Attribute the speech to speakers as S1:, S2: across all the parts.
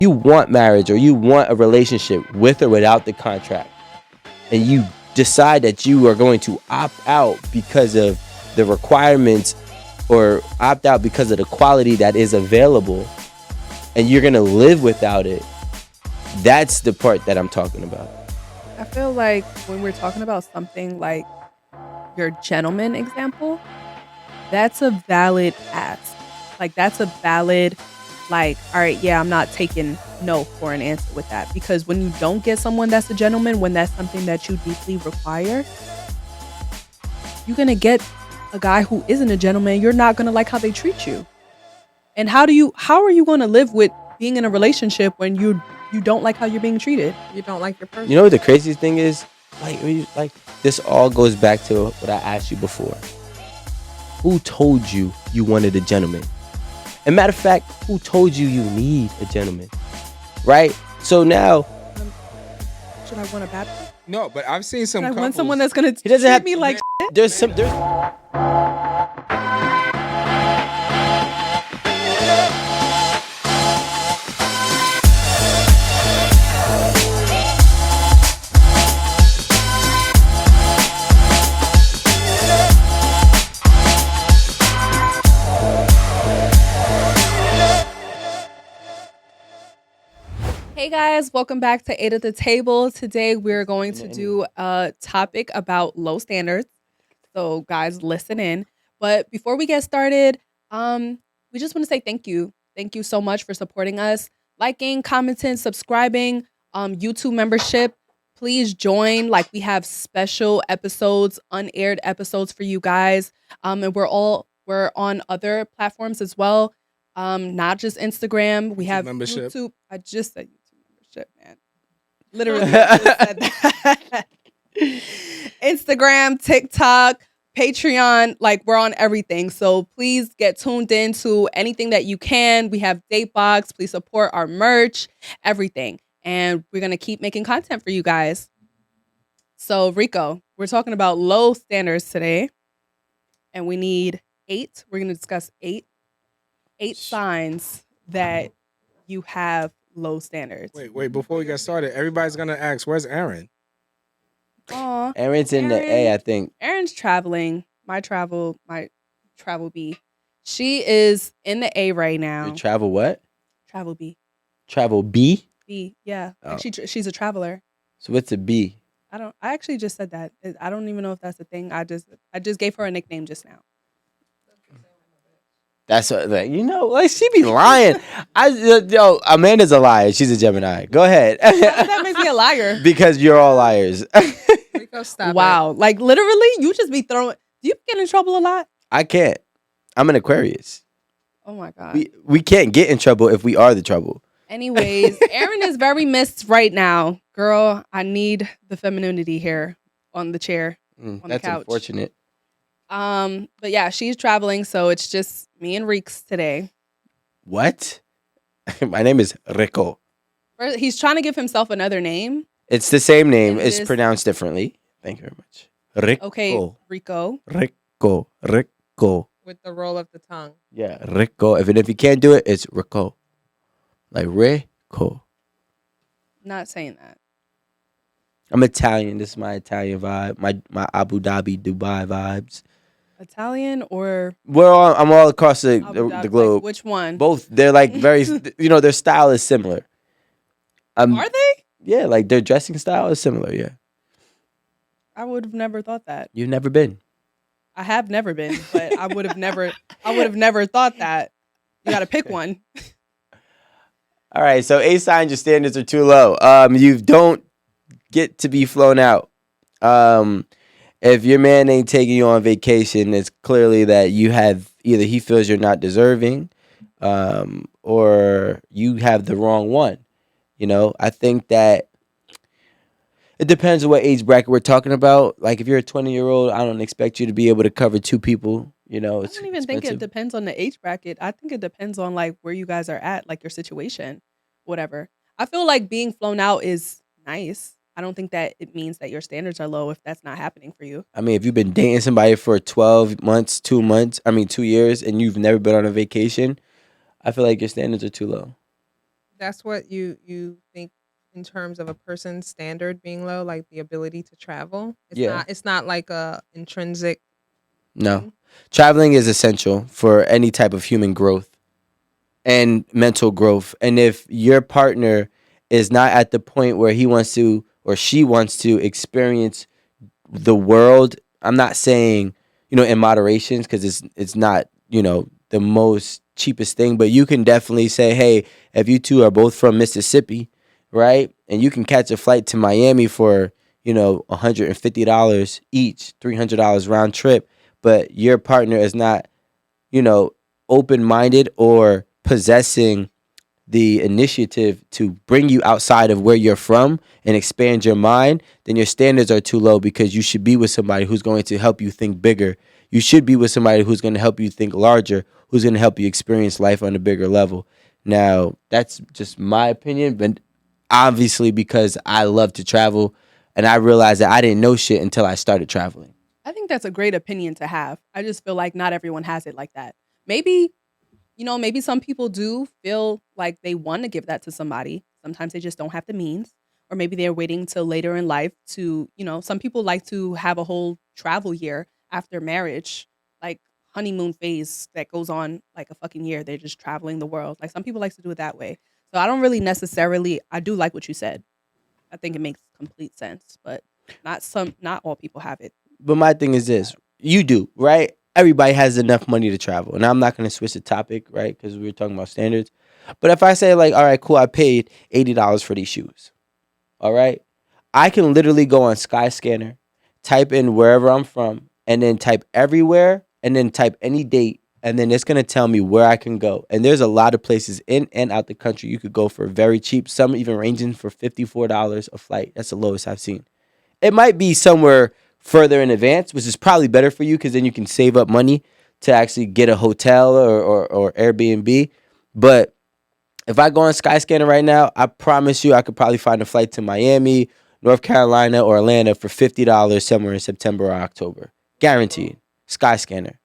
S1: you want marriage or you want a relationship with or without the contract, and you decide that you are going to opt out because of the requirements or opt out because of the quality that is available, and you're going to live without it, that's the part that I'm talking about.
S2: I feel like when we're talking about something like your gentleman example, that's a valid ask. Like, that's a valid, like, all right, yeah, I'm not taking no for an answer with that. Because when you don't get someone that's a gentleman, when that's something that you deeply require, you're going to get a guy who isn't a gentleman. You're not going to like how they treat you. And how are you going to live with being in a relationship when you don't like how you're being treated?
S3: You don't like your person.
S1: You know what the craziest thing is? Like this all goes back to what I asked you before. Who told you you wanted a gentleman? And matter of fact, who told you you need a gentleman? Right? So now,
S2: should I want a bad one?
S3: No, but I've seen some.
S2: I
S3: couples,
S2: want someone that's gonna
S1: he doesn't
S2: treat
S1: have
S2: me like shit.
S1: There's
S2: Hey guys, welcome back to Eight at the Table. Today we're going to do a topic about low standards. So guys, listen in. But before we get started, we just want to say thank you. Thank you so much for supporting us, liking, commenting, subscribing, YouTube membership. Please join. Like, we have special episodes, unaired episodes for you guys. And we're on other platforms as well. Not just Instagram. We have
S3: membership.
S2: YouTube. I just said shit, man. Literally I just said that. Instagram, TikTok, Patreon, like, we're on everything. So please get tuned into anything that you can. We have date box. Please support our merch, everything. And we're going to keep making content for you guys. So Rico, we're talking about low standards today. And we need 8. We're going to discuss 8 signs that you have low standards.
S3: Wait, before we get started, everybody's gonna ask, where's Aaron?
S2: Aw,
S1: Aaron's in the A, I think.
S2: Aaron's traveling. My travel B. She is in the A right now.
S1: Your travel what?
S2: Travel B.
S1: Travel B?
S2: B, yeah.
S1: Oh.
S2: She's a traveler.
S1: So what's a B?
S2: I actually just said that. I don't even know if that's a thing. I just gave her a nickname just now.
S1: That's what, like she be lying. Amanda's a liar. She's a Gemini. Go ahead.
S2: How does that make me a liar?
S1: Because you're all liars.
S3: Rico, stop.
S2: Wow. Like, literally, you just be throwing. Do you get in trouble a lot?
S1: I can't. I'm an Aquarius.
S2: Oh my God.
S1: We can't get in trouble if we are the trouble.
S2: Anyways, Aaron is very missed right now. Girl, I need the femininity here on the chair, on the couch.
S1: That's unfortunate.
S2: But yeah, she's traveling, so it's just me and Reeks today.
S1: What? My name is Rico.
S2: He's trying to give himself another name.
S1: It's the same name. It's pronounced differently. Thank you very much. Rico.
S2: Okay, Rico.
S1: Rico.
S3: With the roll of the tongue.
S1: Yeah, Rico. If you can't do it, it's Rico. Like Rico.
S2: Not saying that.
S1: I'm Italian. This is my Italian vibe. My Abu Dhabi, Dubai vibes.
S2: Italian or?
S1: I'm all across the globe.
S2: Like, which one?
S1: Both. They're like very, their style is similar.
S2: Are they?
S1: Yeah, like their dressing style is similar, yeah.
S2: I would have never thought that.
S1: You've never been?
S2: I have never been, but I would have never thought that. You got to pick one.
S1: All right, so A signs, your standards are too low. You don't get to be flown out. If your man ain't taking you on vacation, it's clearly that you have either he feels you're not deserving, or you have the wrong one. I think that it depends on what age bracket we're talking about. Like if you're a 20-year-old, I don't expect you to be able to cover 2 people.
S2: I don't even think it depends on the age bracket. I think it depends on like where you guys are at, like your situation, whatever. I feel like being flown out is nice. I don't think that it means that your standards are low if that's not happening for you.
S1: I mean, if you've been dating somebody for 12 months, 2 years, and you've never been on a vacation, I feel like your standards are too low.
S3: That's what you think in terms of a person's standard being low, like the ability to travel.
S1: Yeah.
S3: It's not like a intrinsic
S1: No.
S3: thing.
S1: Traveling is essential for any type of human growth and mental growth. And if your partner is not at the point where he wants to or she wants to experience the world, I'm not saying, in moderation, because it's not, the most cheapest thing, but you can definitely say, hey, if you two are both from Mississippi, right? And you can catch a flight to Miami for, $150 each, $300 round trip, but your partner is not, you know, open minded or possessing the initiative to bring you outside of where you're from and expand your mind, then your standards are too low, because you should be with somebody who's going to help you think bigger. You should be with somebody who's going to help you think larger, who's going to help you experience life on a bigger level. Now, that's just my opinion, but obviously because I love to travel and I realized that I didn't know shit until I started traveling.
S2: I think that's a great opinion to have. I just feel like not everyone has it like that. Maybe, maybe some people do feel like they want to give that to somebody. Sometimes they just don't have the means. Or maybe they're waiting till later in life to, some people like to have a whole travel year after marriage, like honeymoon phase that goes on like a fucking year. They're just traveling the world. Like some people like to do it that way. So I don't really necessarily, I do like what you said. I think it makes complete sense, but not all people have it.
S1: But my thing is this: you do, right? Everybody has enough money to travel, and I'm not going to switch the topic, right? Because we were talking about standards. But if I say like, all right, cool, I paid $80 for these shoes. All right, I can literally go on Skyscanner, type in wherever I'm from, and then type everywhere, and then type any date, and then it's gonna tell me where I can go. And there's a lot of places in and out the country you could go for very cheap. Some even ranging for $54 a flight. That's the lowest I've seen. It might be somewhere further in advance, which is probably better for you, because then you can save up money to actually get a hotel or Airbnb. But if I go on Skyscanner right now, I promise you I could probably find a flight to Miami, North Carolina, or Atlanta for $50 somewhere in September or October. Guaranteed. Skyscanner.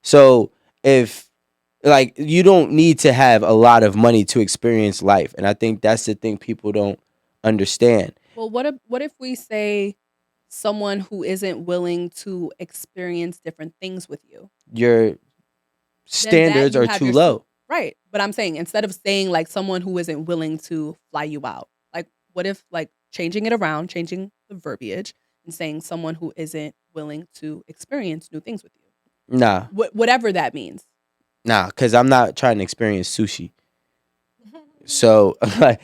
S1: So if like you don't need to have a lot of money to experience life. And I think that's the thing people don't understand.
S2: Well, what if we say someone who isn't willing to experience different things with you?
S1: Your
S2: Then that
S1: standards
S2: you
S1: are
S2: have
S1: too
S2: your
S1: low.
S2: right. But I'm saying instead of saying like someone who isn't willing to fly you out, like what if like changing it around, changing the verbiage and saying someone who isn't willing to experience new things with you?
S1: Nah,
S2: Whatever that means.
S1: because I'm not trying to experience sushi. So I'm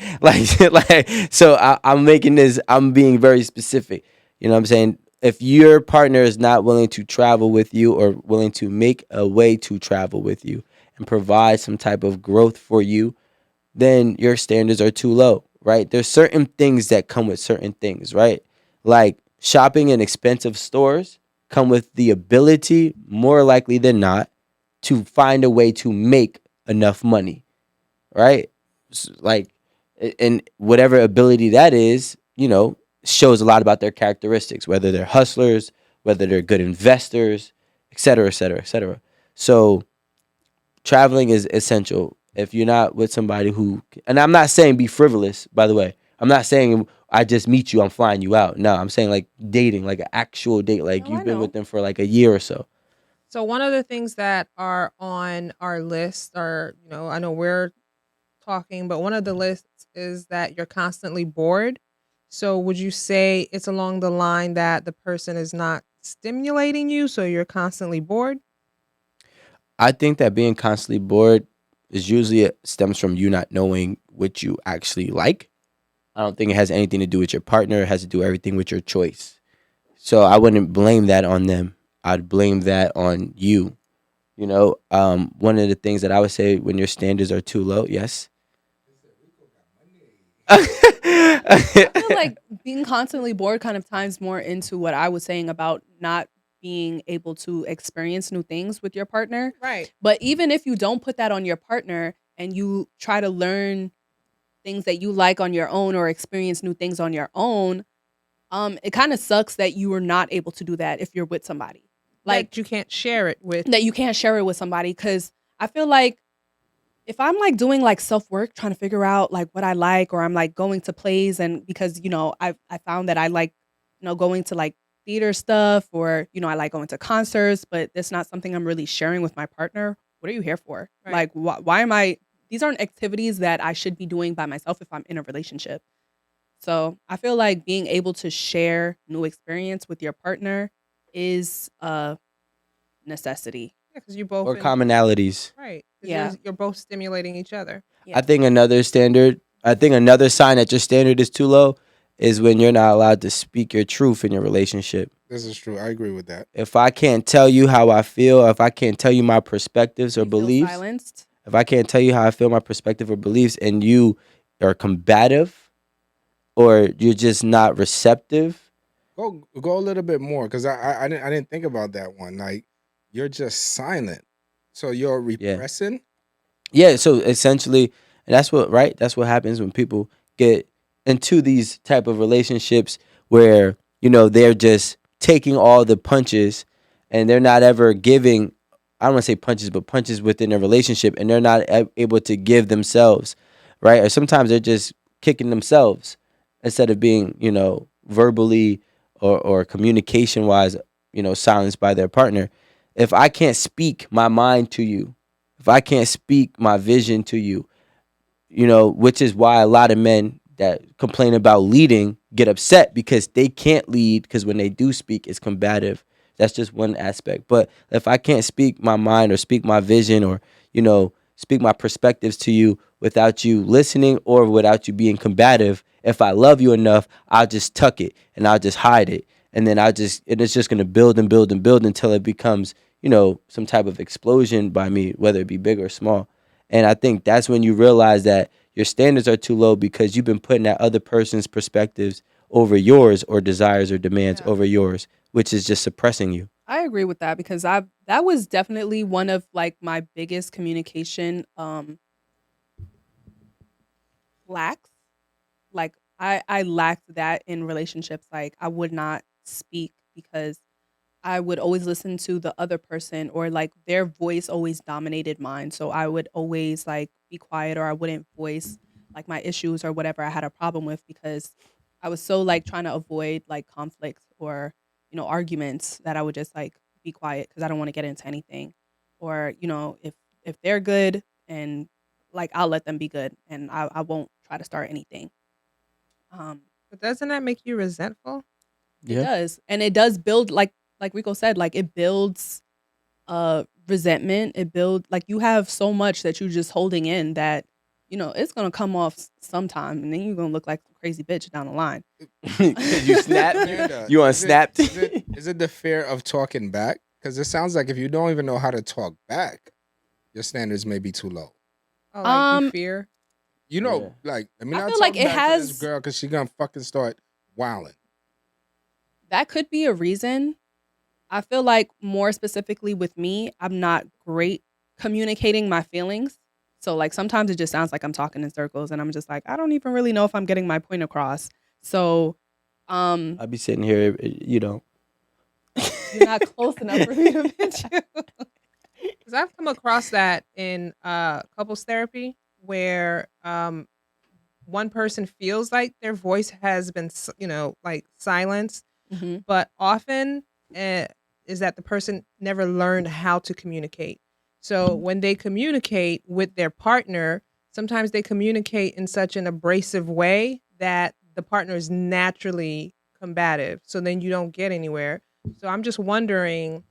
S1: making this. I'm being very specific. You know what I'm saying? If your partner is not willing to travel with you or willing to make a way to travel with you and provide some type of growth for you, then your standards are too low, right? There's certain things that come with certain things, right? Like shopping in expensive stores come with the ability, more likely than not, to find a way to make enough money, right? Like, and whatever ability that is, shows a lot about their characteristics, whether they're hustlers, whether they're good investors, et cetera, et cetera, et cetera. So traveling is essential. If you're not with somebody who, and I'm not saying be frivolous, by the way. I'm not saying I just meet you, I'm flying you out. No, I'm saying like dating, like an actual date, like
S2: Oh, I
S1: you've been
S2: know.
S1: with them for like a year or so.
S3: So one of the things that are on our list are, I know we're talking, but one of the lists is that you're constantly bored. So would you say it's along the line that the person is not stimulating you, so you're constantly bored?
S1: I think that being constantly bored is usually stems from you not knowing what you actually like. I don't think it has anything to do with your partner. It has to do everything with your choice. So I wouldn't blame that on them. I'd blame that on you. One of the things that I would say when your standards are too low, yes.
S2: I feel like being constantly bored kind of ties more into what I was saying about not being able to experience new things with your partner.
S3: Right.
S2: But even if you don't put that on your partner and you try to learn things that you like on your own or experience new things on your own, it kind of sucks that you are not able to do that if you're with somebody. Like
S3: Like you can't share it with.
S2: that you can't share it with somebody because I feel like if I'm like doing like self work, trying to figure out like what I like, or I'm like going to plays, and because I found that I like going to like theater stuff, or I like going to concerts, but it's not something I'm really sharing with my partner. What are you here for?
S3: Right.
S2: Like, why am I? These aren't activities that I should be doing by myself if I'm in a relationship. So I feel like being able to share new experience with your partner is a necessity.
S3: Yeah, because you both
S1: or commonalities.
S3: right. Because
S2: Yeah.
S3: you're both stimulating each other.
S2: Yeah.
S1: I think another sign that your standard is too low is when you're not allowed to speak your truth in your relationship.
S4: This is true. I agree with that.
S1: If I can't tell you how I feel, if I can't tell you my perspectives or
S2: You feel
S1: beliefs,
S2: silenced.
S1: if I can't tell you how I feel, my perspective or beliefs, and you are combative or you're just not receptive,
S4: Go a little bit more because I didn't think about that one. Like you're just silent, so you're
S1: yeah.
S4: repressing.
S1: Yeah, so essentially, and that's what happens when people get into these type of relationships where, they're just taking all the punches and they're not ever giving, I don't want to say punches, but punches within a relationship, and they're not able to give themselves, right? Or sometimes they're just kicking themselves instead of being, verbally or communication wise, silenced by their partner. If I can't speak my mind to you, if I can't speak my vision to you, which is why a lot of men that complain about leading get upset because they can't lead, because when they do speak, it's combative. That's just one aspect. But if I can't speak my mind or speak my vision or, speak my perspectives to you without you listening or without you being combative, if I love you enough, I'll just tuck it and I'll just hide it. And then it's just going to build and build and build until it becomes, some type of explosion by me, whether it be big or small. And I think that's when you realize that your standards are too low because you've been putting that other person's perspectives over yours, or desires or demands
S3: Yeah.
S1: over yours, which is just suppressing you.
S2: I agree with that because that was definitely one of like my biggest communication lacks. Like I lacked that in relationships. Like I would not speak because I would always listen to the other person, or like their voice always dominated mine. So I would always like be quiet, or I wouldn't voice like my issues or whatever I had a problem with, because I was so like trying to avoid like conflict or arguments, that I would just like be quiet because I don't want to get into anything. Or if they're good, and like I'll let them be good, and I won't try to start anything. Um,
S3: But doesn't that make you resentful?
S2: it
S1: Yeah.
S2: does, and it does build like Rico said, like it builds resentment. It builds like you have so much that you're just holding in that it's gonna come off sometime, and then you're gonna look like a crazy bitch down the line.
S1: Because you snapped.
S4: Amanda,
S1: You
S4: is it
S1: unsnapped.
S4: is it the fear of talking back? Because it sounds like if you don't even know how to talk back, your standards may be too low.
S3: Oh, like you
S2: Um,
S3: fear?
S4: You know,
S1: Yeah.
S4: like let me
S2: I
S4: not
S2: feel
S4: talk
S2: like it
S4: back to this
S2: has
S4: girl because she gonna fucking start wilding.
S2: that could be a reason. I feel like more specifically with me, I'm not great communicating my feelings. So like sometimes it just sounds like I'm talking in circles, and I'm just like, I don't even really know if I'm getting my point across. So
S1: I'll be sitting here,
S2: you're not close enough for me to mention.
S3: Because I've come across that in couples therapy where one person feels like their voice has been, like silenced,
S2: Mhm.
S3: but often uh, is that the person never learned how to communicate. So when they communicate with their partner, sometimes they communicate in such an abrasive way that the partner is naturally combative. So then you don't get anywhere. So I'm just wondering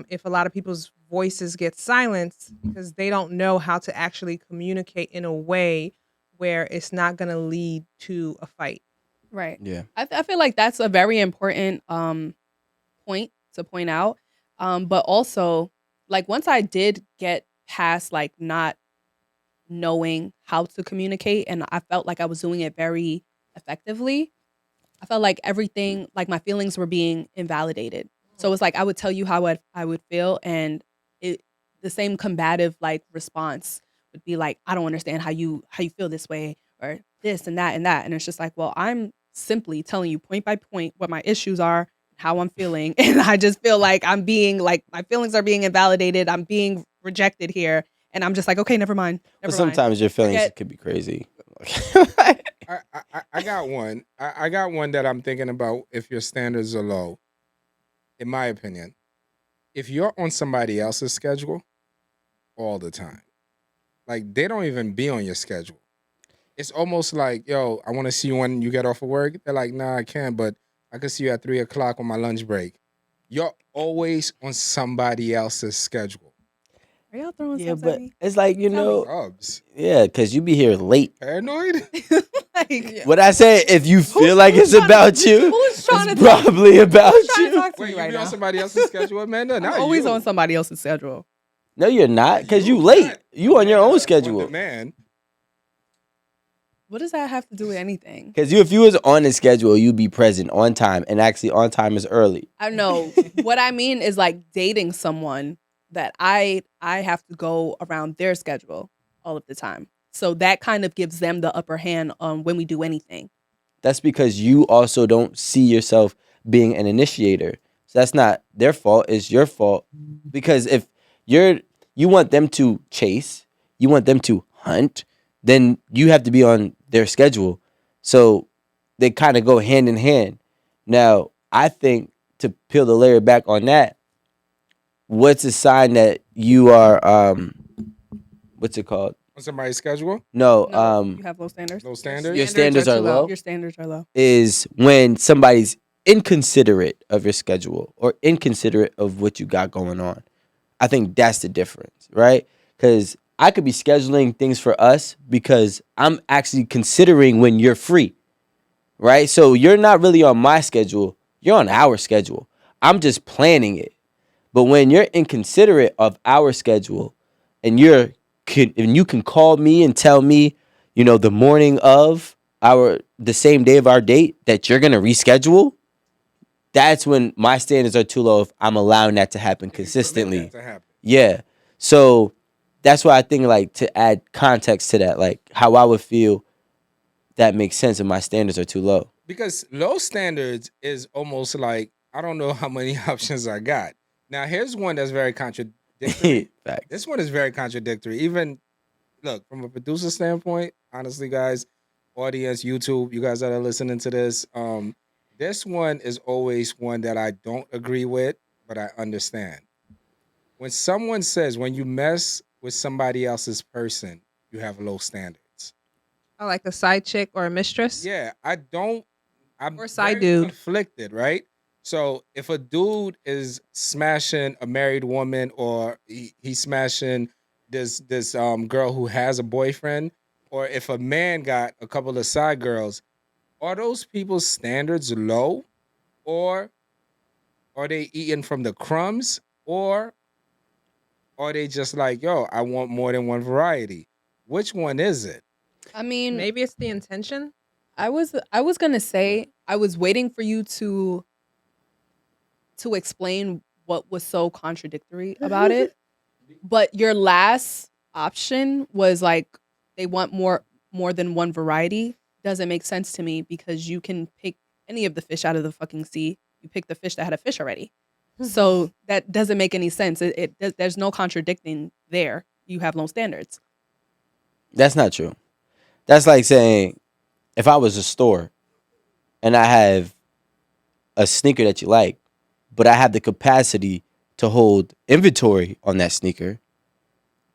S3: if a lot of people's voices get silenced because they don't know how to actually communicate in a way where it's not going to lead to a fight.
S2: Right.
S1: yeah.
S2: I feel like that's a very important point to point out. But also, like once I did get past like not knowing how to communicate, and I felt like I was doing it very effectively, I felt like everything, like my feelings were being invalidated. So it's like I would tell you how I would feel, and it the same combative like response would be like, I don't understand how you feel this way, or this and that and that. And it's just like, well, I'm simply telling you point by point what my issues are, how I'm feeling. And I just feel like I'm being like my feelings are being invalidated. I'm being rejected here. and I'm just like, okay, never mind.
S1: But
S2: Never mind.
S1: sometimes your feelings
S2: Forget-
S1: could be crazy.
S4: I got one. I got one that I'm thinking about if your standards are low. In my opinion, if you're on somebody else's schedule all the time, like they don't even be on your schedule. It's almost like, yo, I want to see you when you get off of work. They're like, nah, I can't, but I can see you at 3 o'clock on my lunch break. You're always on somebody else's schedule.
S2: Are y'all throwing
S1: Yeah,
S2: subs at
S1: but
S2: me?
S1: it's like, you
S2: Tell me.
S1: know,
S4: Subs.
S1: yeah, because you be here late.
S4: Paranoid?
S2: Like,
S1: What I say, if you feel
S2: Who's-
S1: like
S2: who's
S1: it's
S2: trying to-
S1: about you,
S2: who's trying
S1: it's
S2: to talk-
S1: probably about
S2: Who's trying to
S1: you.
S2: talk to
S4: Wait,
S2: me
S4: you
S2: right
S4: be on
S2: now?
S4: somebody else's schedule, Amanda?
S2: I'm
S4: Not
S2: always
S4: you.
S2: on somebody else's schedule.
S1: No, you're not,
S4: Not
S1: because you late.
S4: Not
S1: You on your own
S4: Amanda
S1: schedule.
S4: On demand.
S2: What does that have to do with anything?
S1: Because if you was on the schedule, you'd be present on time, and actually on time is early.
S2: I know. What I mean is like dating someone that I have to go around their schedule all of the time. So that kind of gives them the upper hand on when we do anything.
S1: That's because you also don't see yourself being an initiator. So that's not their fault, it's your fault. Because if you want them to chase, you want them to hunt, then you have to be on their schedule. So they kind of go hand in hand. Now, I think to peel the layer back on that, what's a sign that you are what's it called?
S4: On somebody's schedule?
S1: No,
S2: No, you have low standards.
S4: Low standards?
S1: Your standards are
S3: too
S1: low?
S2: Your standards are low.
S1: Is when somebody's inconsiderate of your schedule or inconsiderate of what you got going on. I think that's the difference, right? Because I could be scheduling things for us because I'm actually considering when you're free, right? So you're not really on my schedule, you're on our schedule. I'm just planning it. But when you're inconsiderate of our schedule and you can call me and tell me, the morning of the same day of our date that you're gonna reschedule, that's when my standards are too low if I'm allowing that to happen
S4: If you permit
S1: consistently.
S4: that to happen.
S1: Yeah. So that's why I think, like, to add context to that, like how I would feel, that makes sense if my standards are too low.
S4: Because low standards is almost like, I don't know how many options I got. Now, here's one that's very contradictory.
S1: Facts.
S4: This one is very contradictory. Even, look, from a producer standpoint, honestly, guys, audience, YouTube, you guys that are listening to this one is always one that I don't agree with, but I understand. When someone says, when you mess with somebody else's person, you have low standards.
S3: I like a side chick or a mistress.
S4: Yeah, I don't. I'm
S3: Or side
S4: very
S3: dude.
S4: conflicted, right? So if a dude is smashing a married woman or he's smashing this girl who has a boyfriend, or if a man got a couple of side girls, are those people's standards low, or are they eating from the crumbs, or are they just like, yo, I want more than one variety? Which one is it?
S2: I mean,
S3: Maybe it's the intention.
S2: I was gonna say I was waiting for you to explain what was so contradictory about it. But your last option was like they want more than one variety. Doesn't make sense to me because you can pick any of the fish out of the fucking sea. You pick the fish that had a fish already. So that doesn't make any sense. There's no contradicting there. You have low standards.
S1: That's not true. That's like saying, if I was a store and I have a sneaker that you like, but I have the capacity to hold inventory on that sneaker,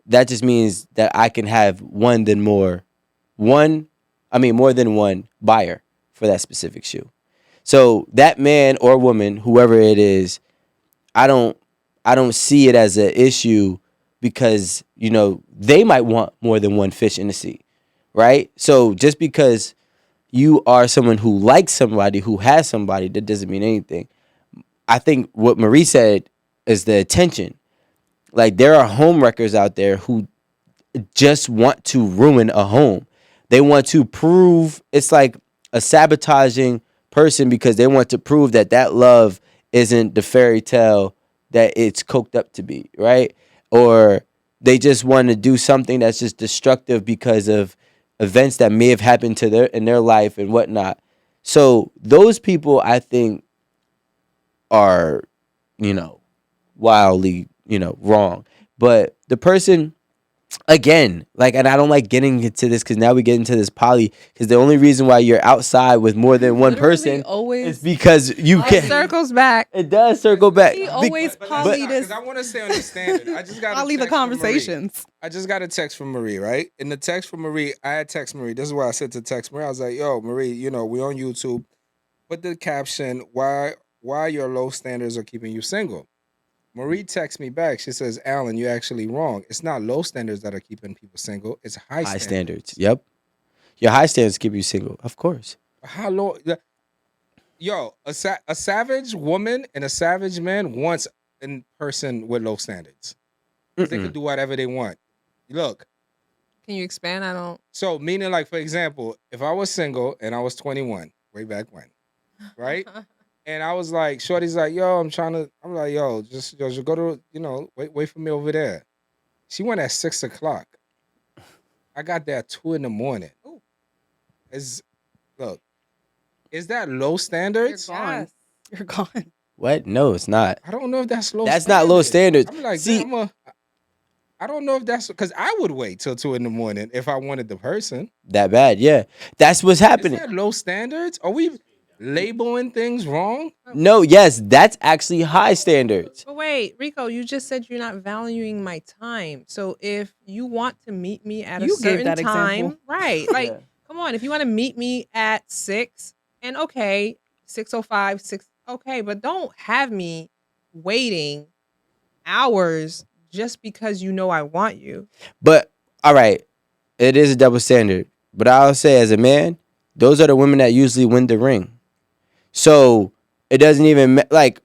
S1: that just means that I can have more than one buyer for that specific shoe. So that man or woman, whoever it is, I don't see it as an issue because, they might want more than one fish in the sea, right? So just because you are someone who likes somebody, who has somebody, that doesn't mean anything. I think what Marie said is the attention. Like, there are home wreckers out there who just want to ruin a home. They want to prove, it's like a sabotaging person because they want to prove that love isn't the fairy tale that it's coked up to be, right? Or they just want to do something that's just destructive because of events that may have happened in their life and whatnot. So those people, I think, are, wildly, wrong. But the person again, like, and I don't like getting into this because now we get into this poly. Because the only reason why you're outside with more than one
S2: Literally
S1: person
S2: always
S1: is because you
S2: poly.
S3: It
S1: can.
S3: circles back.
S1: It does circle back.
S2: He
S1: Be-
S2: always
S4: But
S2: poly
S4: that's
S2: this.
S4: because I want to stay on the standard. I just got a
S2: Poly the
S4: text from Marie.
S2: conversations.
S4: I just got a text from Marie, right? In the text from Marie, I had text Marie. This is what I said to text Marie. I was like, "Yo, Marie, you know we on YouTube. Put the caption why your low standards are keeping you single." Marie texts me back. She says, "Alan, you're actually wrong. It's not low standards that are keeping people single. It's high
S1: high
S4: standards.
S1: standards. Yep. Your high standards keep you single, of course.
S4: How low? Yo, a savage woman and a savage man wants a person with low standards. 'Cause they can do whatever they want. Look,
S3: Can you expand? I don't.
S4: so meaning like for example, if I was single and I was 21, way back when, right? And I was like, Shorty's like, yo, I'm like, yo, just go to, wait for me over there. She went at 6:00. I got there at 2 a.m.
S3: Ooh.
S4: Look, is that low
S2: You're
S4: standards?
S2: gone.
S3: Yes.
S2: You're gone.
S1: What? No, it's not.
S4: I don't know if that's low.
S1: That's not low standards.
S4: I'm like,
S1: See-
S4: I don't know if that's because I would wait till 2 a.m. if I wanted the person.
S1: That bad, yeah. That's what's
S4: Is
S1: happening.
S4: that low standards? Are we labeling things wrong?
S1: No, yes, that's actually high standards.
S3: But wait, Rico, you just said you're not valuing my time. So if you want to meet me at a
S2: You gave
S3: certain
S2: that
S3: time,
S2: example.
S3: right? Like,
S1: Yeah.
S3: come on, if you want to meet me at 6, and okay, 6:05, 6, okay, but don't have me waiting hours just because you know I want you.
S1: But all right, it is a double standard. But I'll say, as a man, those are the women that usually win the ring. So it doesn't even like,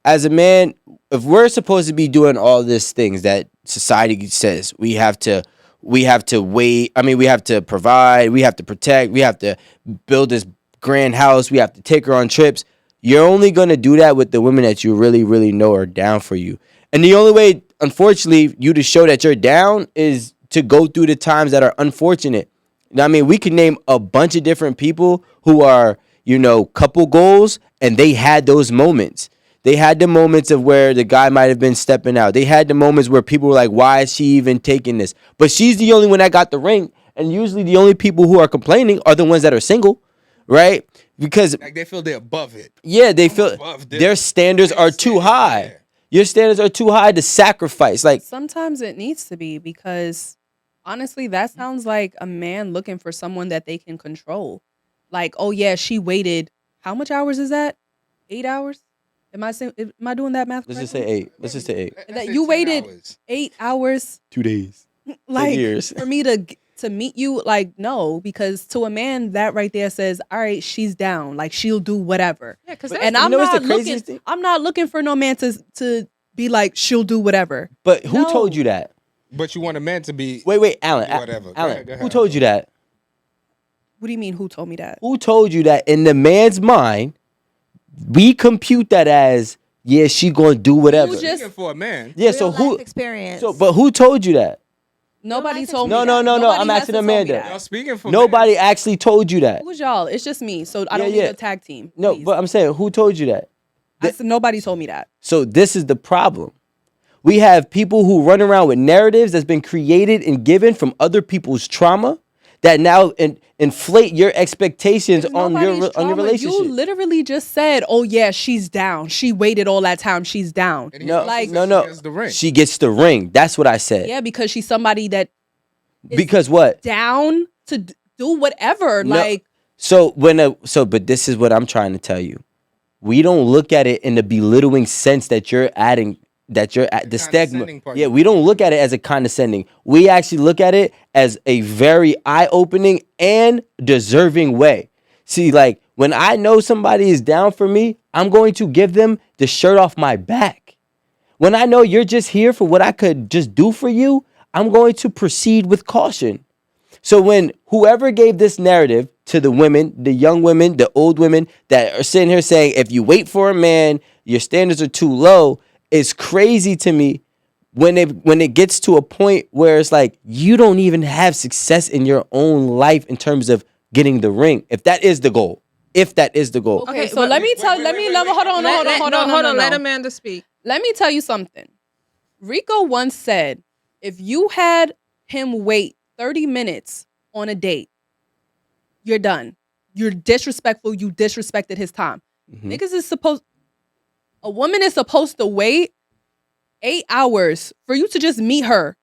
S1: as a man, if we're supposed to be doing all these things that society says we have to wait. I mean, we have to provide, we have to protect, we have to build this grand house, we have to take her on trips. You're only gonna do that with the women that you really, really know are down for you. And the only way, unfortunately, you to show that you're down is to go through the times that are unfortunate. I mean, we can name a bunch of different people who are, couple goals, and they had those moments. They had the moments of where the guy might have been stepping out. They had the moments where people were like, why is she even taking this? But she's the only one that got the ring. And usually the only people who are complaining are the ones that are single, right? Because,
S4: Like they feel they're above it.
S1: yeah, they feel
S4: above this.
S1: their standards are too high.
S4: Yeah.
S1: Your standards are too high to sacrifice. Like,
S2: Sometimes it needs to be because honestly, that sounds like a man looking for someone that they can control. Like, oh yeah, she waited. How much hours is that? 8 hours? Am I doing that math?
S1: let's just
S2: correctly?
S1: say 8. Let's just say 8.
S4: Let's
S2: That
S4: say
S2: you
S4: 10
S2: waited
S4: hours.
S2: 8 hours
S1: 2 days.
S2: like
S1: years.
S2: for me to meet you. Like, no, because to a man that right there says, all right, she's down, like she'll do whatever.
S3: Yeah, because
S2: And
S1: you
S2: I'm
S1: know what's
S2: not
S1: the craziest
S2: looking
S1: thing?
S2: I'm not looking for no man to be like she'll do whatever.
S1: But who
S2: No.
S1: told you that?
S4: But you want a man to be
S1: Wait, Alan.
S4: Whatever. Go
S1: Alan,
S4: ahead, go
S1: who
S4: ahead.
S1: told you that?
S2: What do you mean who told me that?
S1: Who told you that in the man's mind, we compute that as, yeah, she gonna do whatever.
S2: You just-
S4: speaking for a man.
S1: Yeah,
S5: Real
S1: so
S5: life
S1: who
S5: experience.
S1: but who told you that?
S2: Nobody
S5: life
S2: told me
S1: No,
S2: that.
S1: no, no, no.
S2: Nobody
S1: I'm
S2: has
S1: asking
S2: to tell me
S1: Amanda.
S2: that.
S4: Y'all speaking for
S1: Nobody
S4: men.
S1: actually told you that.
S2: Who's y'all? It's just me. So I
S1: Yeah,
S2: don't
S1: yeah.
S2: need a tag team.
S1: No,
S2: please.
S1: but I'm saying, who told you that?
S2: I said nobody told me that.
S1: So this is the problem. We have people who run around with narratives that's been created and given from other people's trauma that now inflate your expectations
S2: It's
S1: on
S2: nobody's
S1: your
S2: trauma.
S1: relationship.
S2: You literally just said, "Oh yeah, she's down. She waited all that time. She's down."
S4: And he
S1: No,
S4: also
S2: like-
S4: said
S1: no.
S4: she gets the ring.
S1: She gets the ring. That's what I said.
S2: Yeah, because she's somebody that is
S1: Because what?
S2: down to do whatever.
S1: No.
S2: Like,
S1: But this is what I'm trying to tell you. We don't look at it in the belittling sense that you're adding, that you're at the stigma.
S4: condescending part.
S1: Yeah, we don't look at it as a condescending. We actually look at it as a very eye-opening and deserving way. See, like, when I know somebody is down for me, I'm going to give them the shirt off my back. When I know you're just here for what I could just do for you, I'm going to proceed with caution. So when whoever gave this narrative to the women, the young women, the old women that are sitting here saying, if you wait for a man, your standards are too low, it's crazy to me when it gets to a point where it's like you don't even have success in your own life in terms of getting the ring. If that is the goal.
S2: okay, so
S3: but-
S2: let me hold on, hold on.
S3: Let Amanda speak.
S2: Let me tell you something. Rico once said, if you had him wait 30 minutes on a date, you're done. You're disrespectful. You disrespected his time. Niggas is supposed, a woman is supposed to wait 8 hours for you to just meet her.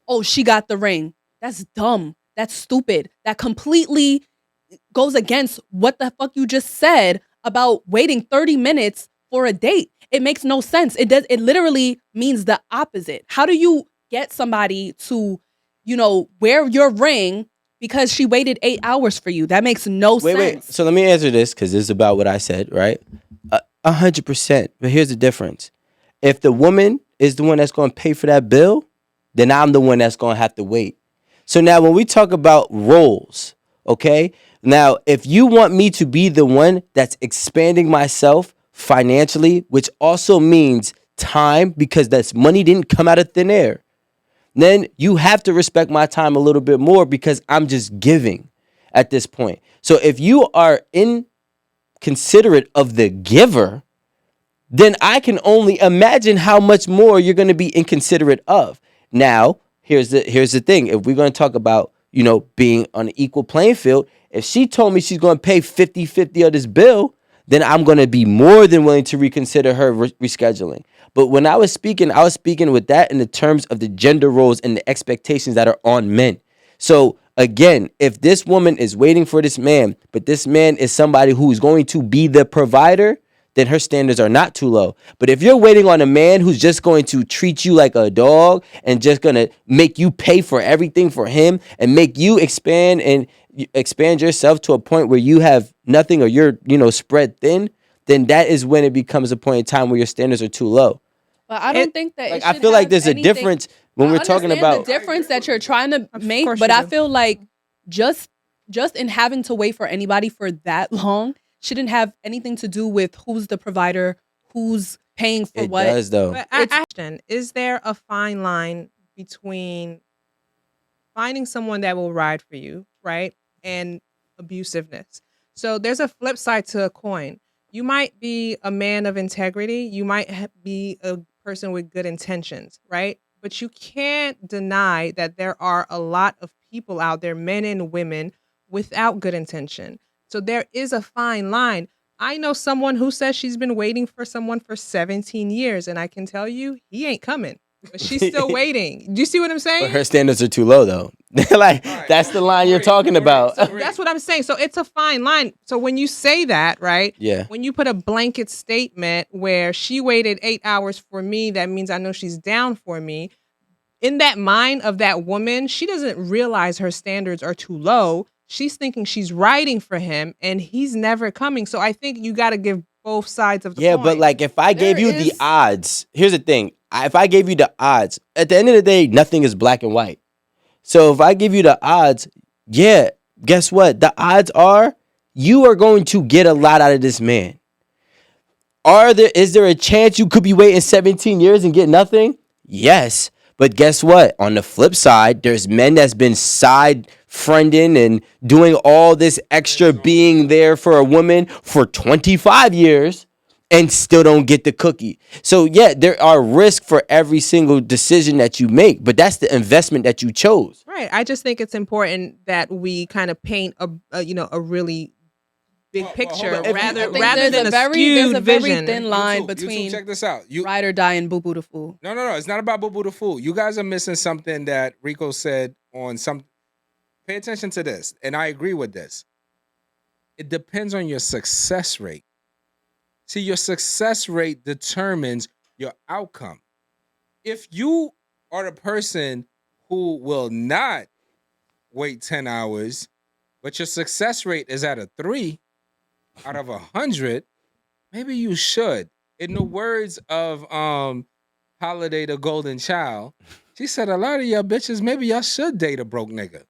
S2: Oh, she got the ring. That's dumb. That's stupid. That completely goes against what the fuck you just said about waiting 30 minutes for a date. It makes no sense. It literally means the opposite. How do you get somebody to, wear your ring because she waited 8 hours for you? That makes no sense.
S1: Wait. So let me answer this because this is about what I said, right? 100%. But here's the difference. If the woman is the one that's going to pay for that bill, then I'm the one that's going to have to wait. So now when we talk about roles, okay? Now, if you want me to be the one that's expanding myself financially, which also means time because that's money didn't come out of thin air, then you have to respect my time a little bit more because I'm just giving at this point. So if you are inconsiderate of the giver, then I can only imagine how much more you're going to be inconsiderate of. Now, here's the thing. If we're going to talk about, being on an equal playing field, if she told me she's going to pay 50-50 of this bill, then I'm going to be more than willing to reconsider her rescheduling. But when I was speaking with that in the terms of the gender roles and the expectations that are on men. So again, if this woman is waiting for this man, but this man is somebody who's going to be the provider, then her standards are not too low. But if you're waiting on a man who's just going to treat you like a dog and just going to make you pay for everything for him and make you expand yourself to a point where you have nothing or you're, spread thin, then that is when it becomes a point in time where your standards are too low.
S2: But I don't think that
S1: I feel like there's a difference when we're talking about
S2: the difference that you're trying to make, but I feel like just in having to wait for anybody for that long shouldn't have anything to do with who's the provider, who's paying for what.
S1: It does, though.
S3: But is there a fine line between finding someone that will ride for you, right, and abusiveness? So there's a flip side to a coin. You might be a man of integrity. You might be a person with good intentions, right? But you can't deny that there are a lot of people out there, men and women, without good intention. So there is a fine line. I know someone who says she's been waiting for someone for 17 years, and I can tell you he ain't coming. But she's still waiting. Do you see what I'm saying?
S1: But her standards are too low, though. That's the line you're talking about.
S3: So that's what I'm saying. So it's a fine line. So when you say that, right?
S1: Yeah.
S3: When you put a blanket statement where she waited 8 hours for me, that means I know she's down for me. In that mind of that woman, she doesn't realize her standards are too low. She's thinking she's riding for him and he's never coming. So I think you got to give both sides of the coin.
S1: Yeah, but like if I gave you the odds, here's the thing. If I gave you the odds, at the end of the day, nothing is black and white. So if I give you the odds, yeah, guess what? The odds are you are going to get a lot out of this man. Is there a chance you could be waiting 17 years and get nothing? Yes. But guess what? On the flip side, there's men that's been side friending and doing all this extra being there for a woman for 25 years and still don't get the cookie. So yeah, there are risks for every single decision that you make, but that's the investment that you chose.
S3: Right. I just think it's important that we kind of paint a really big picture rather than a skewed
S2: there's a
S3: vision.
S2: very thin line between
S4: check this out.
S2: ride or die and boo boo the fool.
S4: No. It's not about boo boo the fool. You guys are missing something that Rico said on some. Pay attention to this, and I agree with this. It depends on your success rate. See, your success rate determines your outcome. If you are the person who will not wait 10 hours, but your success rate is at a 3 out of 100, maybe you should. In the words of Holiday the Golden Child, she said, a lot of y'all bitches, maybe y'all should date a broke nigga.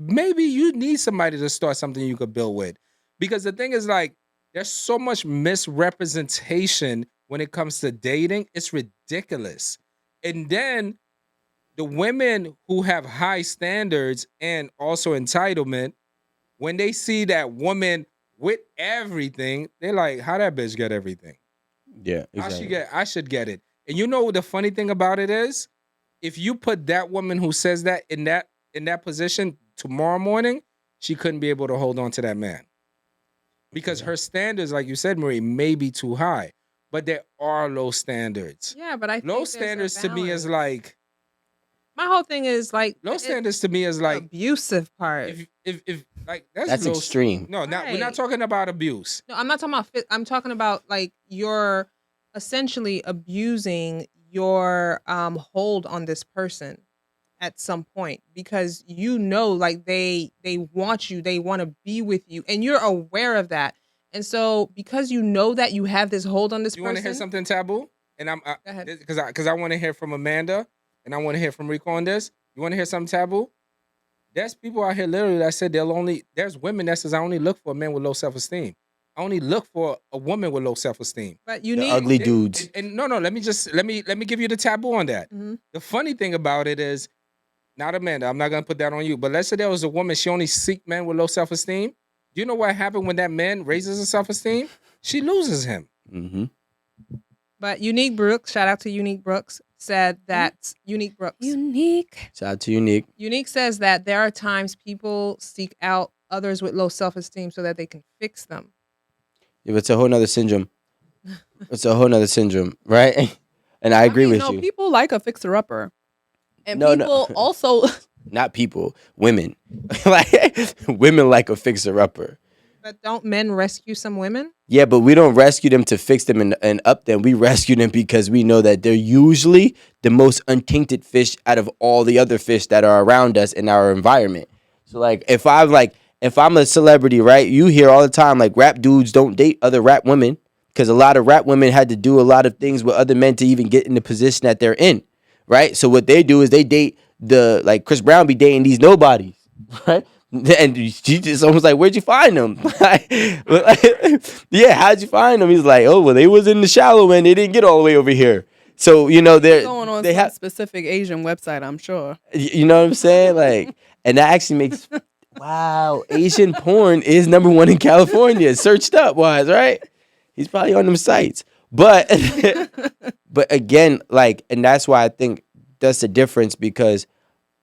S4: Maybe you need somebody to start something you could build with. Because the thing is, like, there's so much misrepresentation when it comes to dating. It's ridiculous. And then the women who have high standards and also entitlement, when they see that woman with everything, they're like, how that bitch get everything?
S1: Yeah, exactly.
S4: I should get it. And you know what the funny thing about it is? if you put that woman who says that in that position tomorrow morning, she couldn't be able to hold on to that man because her standards, like you said, Marie, may be too high, but there are low standards.
S3: Yeah, but I
S4: Low
S3: think
S4: standards
S3: there's a
S4: to me is
S3: balance.
S4: like
S3: My whole thing is like
S4: low standards to me is like
S3: abusive part.
S4: if like that's
S1: That's
S4: low.
S1: extreme.
S4: No, we're not
S3: Right.
S4: talking about abuse.
S3: No, I'm not talking about I'm talking about like you're essentially abusing your hold on this person at some point because you know like they want you, they want to be with you and you're aware of that. And so because you know that you have this hold on this
S4: You want to hear
S3: person.
S4: something taboo? And
S3: Go ahead.
S4: because I want to hear from Amanda and I want to hear from Rico on this. You want to hear something taboo? There's people out here literally that said there's women that says I only look for a man with low self-esteem. I only look for a woman with low self-esteem.
S3: But you
S1: The
S3: need
S1: ugly dudes.
S4: And no, let me give you the taboo on that.
S3: Mhm.
S4: The funny thing about it is, not Amanda, I'm not gonna put that on you, but let's say there was a woman, she only seek men with low self-esteem. Do you know what happened when that man raises her self-esteem? She loses him.
S1: Mm-hmm.
S3: But Unique Brooks, shout out to Unique Brooks, said that Unique Brooks.
S2: Unique.
S1: Shout out to Unique.
S3: Unique says that there are times people seek out others with low self-esteem so that they can fix them.
S1: If it's a whole nother syndrome. It's a whole nother syndrome, right? And I agree with
S2: no,
S1: you.
S2: people like a fixer upper, and
S1: No,
S2: people
S1: no.
S2: also.
S1: Not people, women. Like women like a fixer upper.
S3: But don't men rescue some women?
S1: Yeah, but we don't rescue them to fix them and up them. We rescue them because we know that they're usually the most untainted fish out of all the other fish that are around us in our environment. So like if I'm a celebrity, right? You hear all the time like rap dudes don't date other rap women because a lot of rap women had to do a lot of things with other men to even get in the position that they're in, right? So what they do is they date like Chris Brown be dating these nobodies, right? And she just almost like, where'd you find them? Yeah, how'd you find them? He's like, oh, well, they was in the shallow end. They didn't get all the way over here. So, they're
S2: going on
S1: they
S2: some
S1: have,
S2: specific Asian website, I'm sure.
S1: you know what I'm saying? Like, and that actually makes, wow, Asian porn is #1 in California, searched up wise, right? He's probably on them sites. But, but again, like, and that's why I think that's the difference because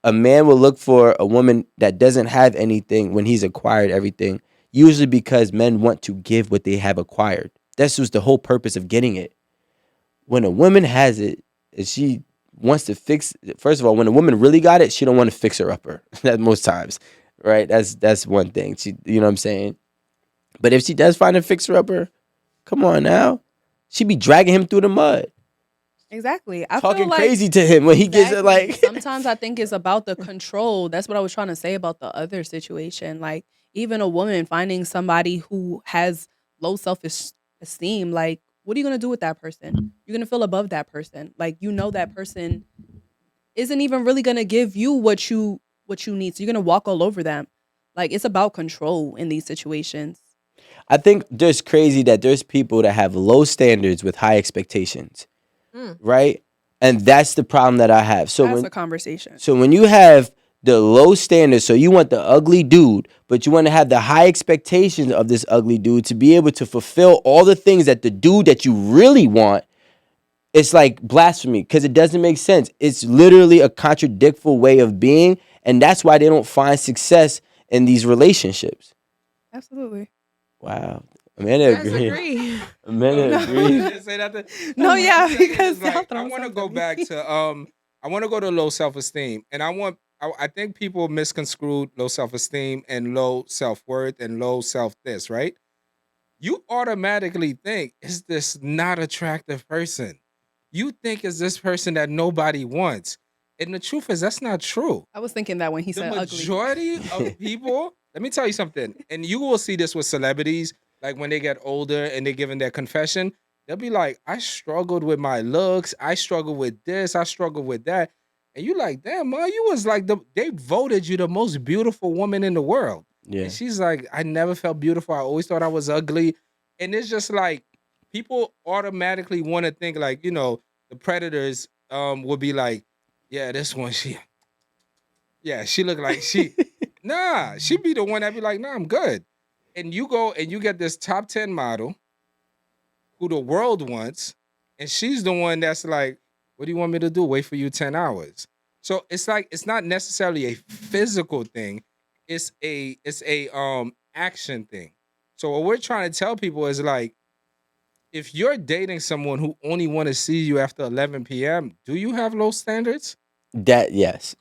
S1: a man will look for a woman that doesn't have anything when he's acquired everything, usually because men want to give what they have acquired. That's just the whole purpose of getting it. When a woman has it, and she wants to fix it, first of all, when a woman really got it, she don't want to fix her upper. That most times, right? That's one thing. She, you know what I'm saying? But if she does find a fixer upper, come on now, she be dragging him through the mud.
S2: Exactly. I
S1: Talking
S2: feel like
S1: crazy to him when he gets it like
S2: sometimes I think it's about the control. That's what I was trying to say about the other situation. Like even a woman finding somebody who has low esteem, like what are you gonna do with that person? You're gonna feel above that person. Like that person isn't even really gonna give you what you need. So you're gonna walk all over them. Like it's about control in these situations.
S1: I think there's crazy that there's people that have low standards with high expectations. Right? And that's the problem that I have. So
S2: That's a conversation.
S1: So when you have the low standards, so you want the ugly dude, but you want to have the high expectations of this ugly dude to be able to fulfill all the things that the dude that you really want, it's like blasphemy because it doesn't make sense. It's literally a contradictful way of being, and that's why they don't find success in these relationships.
S2: Absolutely.
S1: Wow. Amanda agrees.
S3: Agree.
S1: Amanda agrees.
S4: Say that
S2: No, yeah, because
S4: like, I want to go back to I want to go to low self-esteem, and I think people misconstrued low self-esteem and low self-worth and low self-this, right? You automatically think, is this not attractive person? You think is this person that nobody wants. And the truth is that's not true.
S2: I was thinking that when he said
S4: The
S2: ugly.
S4: majority of people, let me tell you something, and you will see this with celebrities, like when they get older and they're giving their confession, they'll be like, I struggled with my looks, I struggled with this, I struggled with that. And you like, damn, man, you was like, they voted you the most beautiful woman in the world.
S1: Yeah.
S4: And she's like, I never felt beautiful. I always thought I was ugly. And it's just like, people automatically want to think like, the predators would be like, yeah, this one, she looked like nah, she be the one that be like, nah, I'm good. And you go and you get this top 10 model who the world wants, and she's the one that's like, What do you want me to do? Wait for you 10 hours. So it's like it's not necessarily a physical thing. It's a action thing. So what we're trying to tell people is like if you're dating someone who only want to see you after 11 p.m., do you have low standards?
S1: That yes.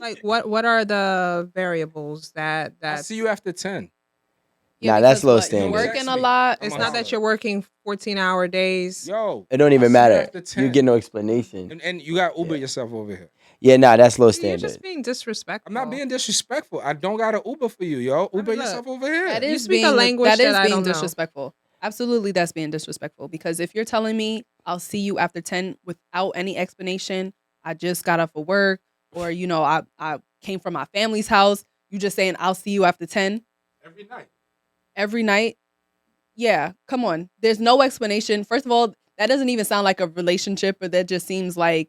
S3: Like what are the variables
S4: I'll
S3: that
S4: see you after 10.
S1: Nah, that's
S2: because
S1: low
S2: what,
S1: standard.
S2: You're
S4: Text
S2: working a
S4: me.
S2: lot.
S3: it's
S4: I'ma
S3: not that
S4: holler.
S3: you're working 14-hour days?
S4: Yo,
S1: It don't
S4: I'll
S1: even
S4: see you
S1: matter.
S4: after 10.
S1: You get no explanation.
S4: And you got Uber
S1: Yeah.
S4: yourself over here.
S1: Yeah, nah, that's low
S3: You're
S1: standard.
S3: just being disrespectful.
S4: I'm not being disrespectful. I don't got an Uber for you, yo. Uber
S3: look,
S4: yourself over here.
S2: That
S3: You
S2: is
S3: speak a
S2: being
S3: language
S2: that is
S3: that I
S2: being
S3: don't know.
S2: disrespectful. Absolutely, that's being disrespectful. Because if you're telling me I'll see you after 10 without any explanation, I just got off of work, or I came from my family's house. You just saying I'll see you after 10
S4: Every night.
S2: every night. Yeah, come on. There's no explanation. First of all, that doesn't even sound like a relationship, or that just seems like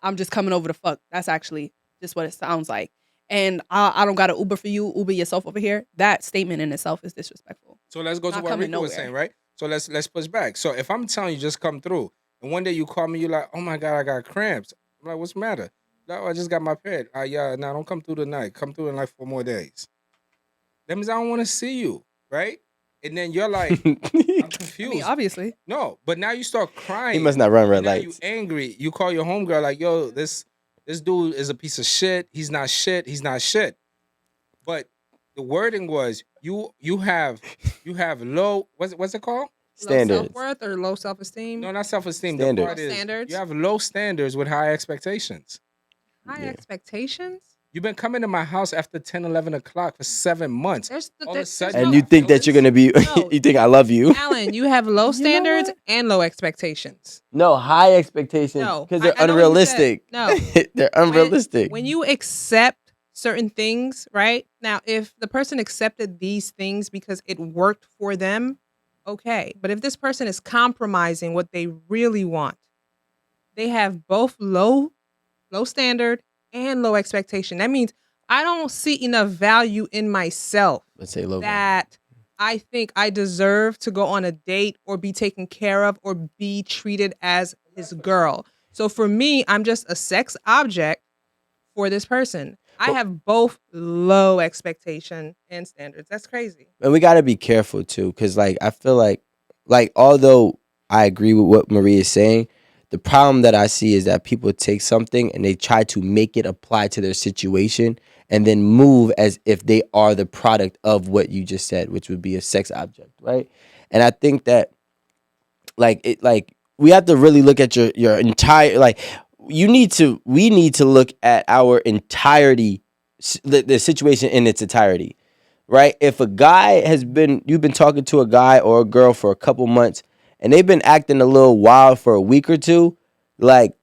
S2: I'm just coming over to fuck. That's actually just what it sounds like. And I don't got an Uber for you. Uber yourself over here. That statement in itself is disrespectful.
S4: So let's go to
S2: Not
S4: what
S2: coming
S4: Rico was
S2: nowhere.
S4: saying, right? So let's push back. So if I'm telling you just come through, and one day you call me, you're like, oh my God, I got cramps. I'm like, what's the matter? No, I just got my period. Yeah, no, don't come through tonight. Come through in like 4 more days. That means I don't want to see you, right? And then you're like, I'm
S2: I
S4: confused.
S2: mean, obviously.
S4: No, but now you start crying.
S1: He must not run red
S4: Now
S1: lights.
S4: you angry. You call your homegirl like, yo, this dude is a piece of shit. He's not shit. He's not shit. But the wording was you have low what's it called?
S3: Low
S1: Standards.
S3: self-worth or low self-esteem?
S4: No, not self-esteem. The
S1: Standards.
S4: part is
S3: Standards.
S4: you have low standards with high expectations.
S3: High
S1: Yeah.
S3: expectations?
S4: You've been coming to my house after 10, 11 o'clock for 7 months.
S3: There's
S4: All of a
S3: there's
S4: sudden,
S1: And
S3: no-
S1: you think that you're gonna be
S3: No.
S1: you think I love you.
S3: Alan, you have low
S1: know
S3: standards
S1: what?
S3: and low expectations.
S1: No, high expectations.
S3: No,
S1: Because they're
S3: I know what you said.
S1: unrealistic.
S3: No.
S1: They're unrealistic.
S3: When you accept certain things, right? Now, if the person accepted these things because it worked for them, okay. But if this person is compromising what they really want, they have both low standard and low expectation. That means I don't see enough value in myself
S1: Let's say low.
S3: that I think I deserve to go on a date or be taken care of or be treated as his girl. So for me, I'm just a sex object for this person. I have both low expectation and standards. That's crazy.
S1: And we got to be careful too, because like I feel like although I agree with what Marie is saying, the problem that I see is that people take something and they try to make it apply to their situation and then move as if they are the product of what you just said, which would be a sex object, right? And I think that like we have to really look at your entire we need to look at our entirety, the situation in its entirety, right? If a guy you've been talking to a guy or a girl for a couple months and they've been acting a little wild for a week or two, like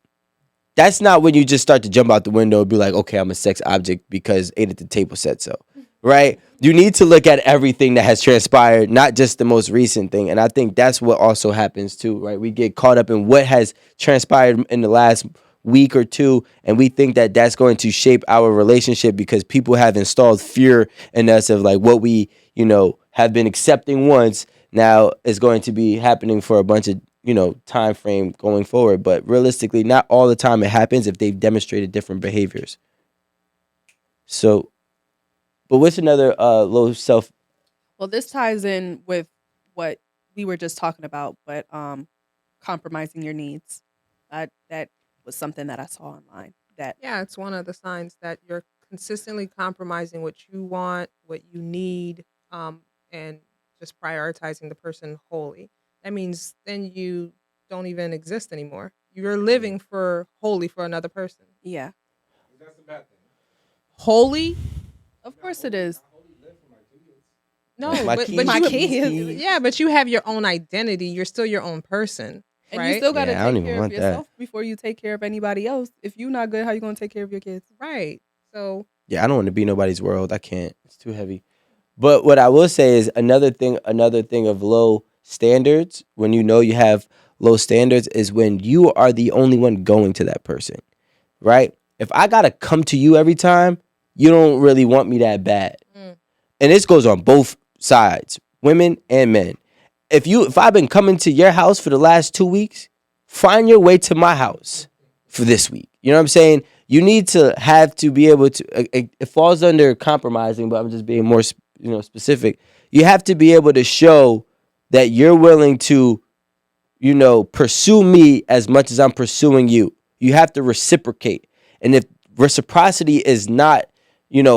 S1: that's not when you just start to jump out the window and be like, okay, I'm a sex object because Ate at the Table said so, right? You need to look at everything that has transpired, not just the most recent thing. And I think that's what also happens too, right? We get caught up in what has transpired in the last week or two, and we think that that's going to shape our relationship because people have installed fear in us of like what we, have been accepting once now is going to be happening for a bunch of, time frame going forward. But realistically, not all the time it happens if they've demonstrated different behaviors. So, but what's another low self?
S2: Well, this ties in with what we were just talking about, but compromising your needs. That was something that I saw online. That
S3: Yeah, it's one of the signs that you're consistently compromising what you want, what you need, and just prioritizing the person wholly. That means then you don't even exist anymore. You're living wholly for another person.
S2: yeah,
S4: That's a bad thing.
S3: Wholly?
S2: of course it is.
S3: No,
S1: My
S3: but
S1: kids.
S2: My
S3: you,
S2: kids.
S3: yeah, but you have your own identity. You're still your own person,
S2: And
S3: right?
S2: you still got to
S1: Yeah, I don't
S2: take
S1: even
S2: care of
S1: want that.
S2: yourself before you take care of anybody else. If you're not good, how you gonna take care of your kids?
S3: Right. So
S1: Yeah, I don't want to be nobody's world. I can't. It's too heavy. But what I will say is another thing of low standards, when you have low standards, is when you are the only one going to that person, right? If I got to come to you every time, you don't really want me that bad.
S3: Mm.
S1: And this goes on both sides, women and men. If I've been coming to your house for the last 2 weeks, find your way to my house. for this week. You know what I'm saying? You need to have to be able to. It falls under compromising, but I'm just being more, specific. You have to be able to show that you're willing to, pursue me as much as I'm pursuing you. You have to reciprocate. And if reciprocity is not,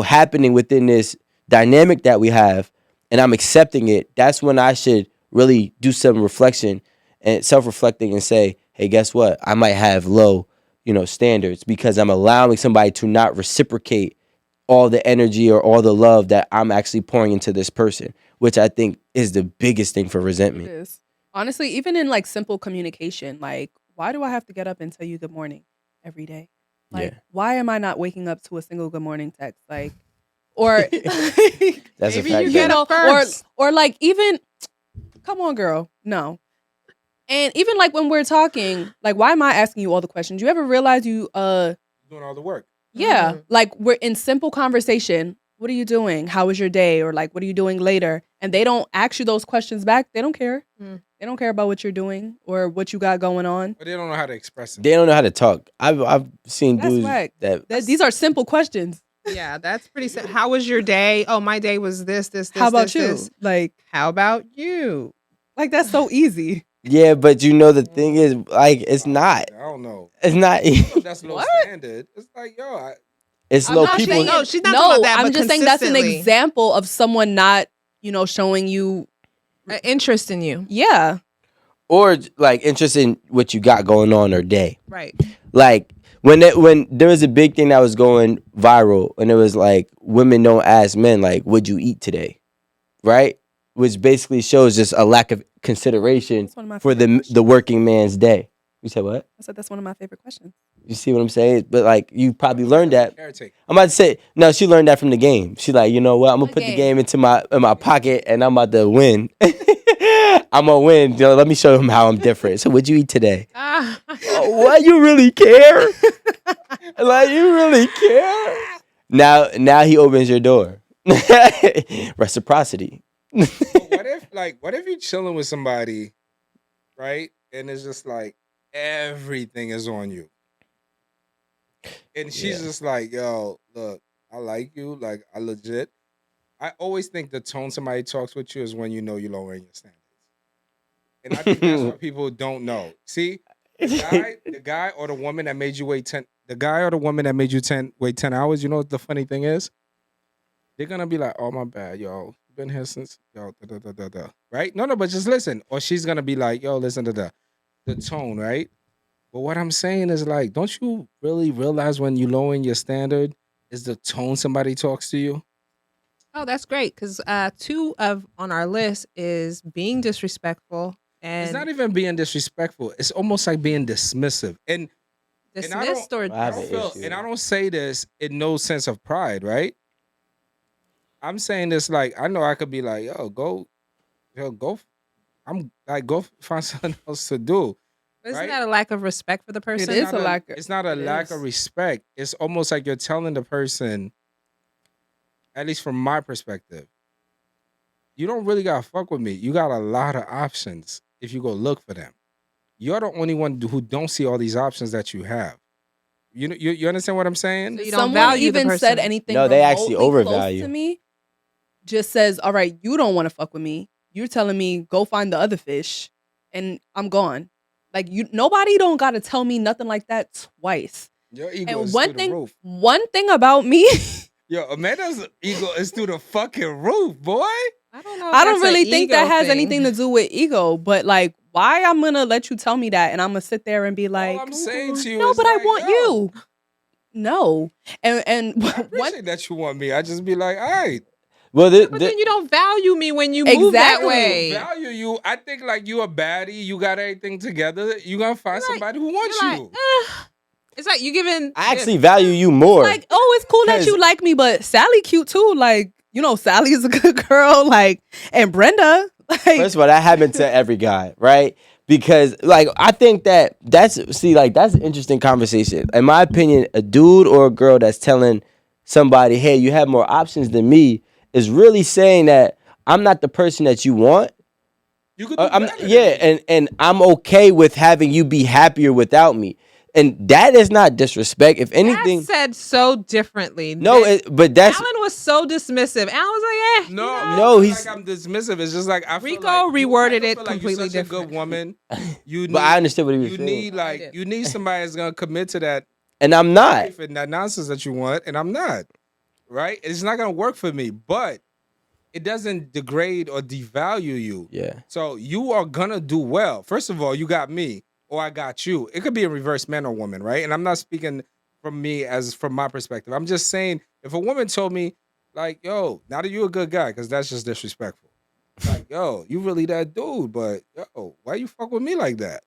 S1: happening within this dynamic that we have, and I'm accepting it, that's when I should really do some reflection and self-reflecting and say, hey, guess what? I might have low, standards because I'm allowing somebody to not reciprocate all the energy or all the love that I'm actually pouring into this person, which I think is the biggest thing for
S2: It
S1: resentment.
S2: is. Honestly, even in like simple communication, like, why do I have to get up and tell you good morning every day? Like,
S1: Yeah.
S2: why am I not waking up to a single good morning text? Like, or
S1: That's
S3: Maybe
S1: a fact.
S3: you get
S1: though.
S3: up first.
S2: or like even, come on, girl, no. And even like when we're talking, like, why am I asking you all the questions? You ever realize you
S4: Doing all the work.
S2: yeah,
S3: Mhm.
S2: like we're in simple conversation. What are you doing? How was your day? Or like, what are you doing later? And they don't ask you those questions back. They don't care.
S3: Mm.
S2: They don't care about what you're doing or what you got going on.
S4: But they don't know how to express it.
S1: They don't know how to talk. I've seen
S2: That's
S1: dudes
S2: whack.
S1: that
S2: These are simple questions.
S3: Yeah, that's pretty simple. How was your day? Oh, my day was this.
S2: How about
S3: this,
S2: you?
S3: this.
S2: Like
S3: How about you?
S2: that's so easy.
S1: yeah, but the thing is, like, it's not.
S4: I don't know.
S1: It's not.
S4: That's low
S2: What?
S4: standard. It's like, yo,
S1: It's
S2: I'm
S1: low
S2: not
S1: people.
S2: saying-
S3: No, she's not talking about that.
S2: I'm
S3: but
S2: just saying that's an
S3: consistently.
S2: example of someone not, showing you.
S3: An interest in you.
S2: Yeah.
S1: Or like interested in what you got going on or day.
S3: Right.
S1: Like when there was a big thing that was going viral, and it was like women don't ask men like, "What'd you eat today?" Right, which basically shows just a lack of consideration
S2: That's one of my
S1: for
S2: favorite questions.
S1: the working man's day. You said what?
S2: I said that's one of my favorite questions.
S1: You see what I'm saying? But like you probably learned that.
S4: caretaker.
S1: I'm about to say no. She learned that from the game. She like, you know what? I'm gonna
S2: What
S1: put the
S2: game?
S1: game into my pocket, and I'm about to win. I'm gonna win. Let me show him how I'm different. So, what'd you eat today?
S3: Ah.
S1: Oh, what? You really care? Like, you really care? Now he opens your door. Reciprocity.
S4: But what if you're chilling with somebody, right? And it's just like everything is on you. And she's
S1: Yeah.
S4: just like, yo, look, I like you. Like, I legit. I always think the tone somebody talks with you is when you know you're lowering your standards. And I think that's what people don't know. See, the guy or the woman that made you wait 10, the guy or the woman that made you wait 10 hours, you know what the funny thing is? They're gonna be like, oh my bad, yo. Been here since yo, da, da, da, da, da. Right? No, but just listen. Or she's gonna be like, yo, listen to the tone, right? But what I'm saying is like, don't you really realize when you lowering your standard is the tone somebody talks to you?
S3: Oh, that's great. Because two on our list is being disrespectful and
S4: It's not even being disrespectful. It's almost like being dismissive. And
S3: dismissed or
S1: I have an
S3: dismissed.
S1: issue.
S4: and I don't say this in no sense of pride, right? I'm saying this like I know I could be like, go, I'm like go find something else to do.
S3: Isn't
S4: right?
S3: that a lack of respect for the person?
S2: is a lack of-
S4: It's not a
S2: it
S4: lack
S2: is.
S4: of respect. It's almost like you're telling the person, at least from my perspective, you don't really gotta fuck with me. You got a lot of options if you go look for them. You're the only one who don't see all these options that you have. You understand what I'm saying?
S3: So you don't
S2: Someone
S3: value the
S2: even
S3: person.
S2: said anything.
S1: No, they actually
S2: remotely close
S1: overvalue.
S2: to me. Just says, all right, you don't want to fuck with me. You're telling me go find the other fish, and I'm gone. Like nobody don't gotta tell me nothing like that twice.
S4: Your ego
S2: And
S4: is
S2: one
S4: through the
S2: thing,
S4: roof.
S2: one thing about me,
S4: Yo, Amanda's ego is through the fucking roof, boy.
S3: I don't know. If
S2: I don't
S3: that's a
S2: really think that
S3: ego
S2: has
S3: thing.
S2: anything to do with ego. But like, why I'm gonna let you tell me that, and I'm gonna sit there and be like,
S4: All I'm saying to you
S2: no,
S4: is
S2: but
S4: like,
S2: I want
S4: yo,
S2: you. No, and
S4: I
S2: one
S4: appreciate that you want me. I just be like, all right.
S1: Well,
S3: But then you don't value me when you move that
S2: Exactly.
S3: way.
S4: Value you. I think like you a baddie. You got everything together. You gonna find
S3: You're like-
S4: somebody who wants
S3: You're
S4: you.
S3: like, it's like you giving.
S1: I actually value you more.
S2: like, oh, it's cool that
S1: 'Cause-
S2: you like me, but Sally cute too. Like, Sally is a good girl. Like, and Brenda. Like,
S1: First of all, that happened to every guy, right? Because like I think that's an interesting conversation. In my opinion, a dude or a girl that's telling somebody, "Hey, you have more options than me," is really saying that I'm not the person that you want.
S4: You could do
S1: I'm
S4: better.
S1: yeah, and I'm okay with having you be happier without me. And that is not disrespect. If anything,
S3: That's said so differently.
S1: no, but that's
S3: Alan was so dismissive. Alan was like,
S4: No,
S3: you know.
S1: No,
S4: he's
S1: he's-
S4: like I'm dismissive. It's just like I feel
S3: Rico
S4: like
S3: reworded
S4: I
S3: it
S4: feel like
S3: completely
S4: you're such
S3: different.
S4: a good woman. You need,
S1: But I understood what he was
S4: you
S1: saying.
S4: need like you need somebody that's gonna commit to that
S1: and I'm not.
S4: life and that nonsense that you want, and I'm not. Right? It's not gonna work for me, but it doesn't degrade or devalue you.
S1: Yeah.
S4: So you are gonna do well. First of all, you got me or I got you. It could be a reverse man or woman, right? And I'm not speaking from me as from my perspective. I'm just saying if a woman told me, like, yo, now that you're a good guy, because that's just disrespectful. Like, yo, you really that dude, but yo, why you fuck with me like that?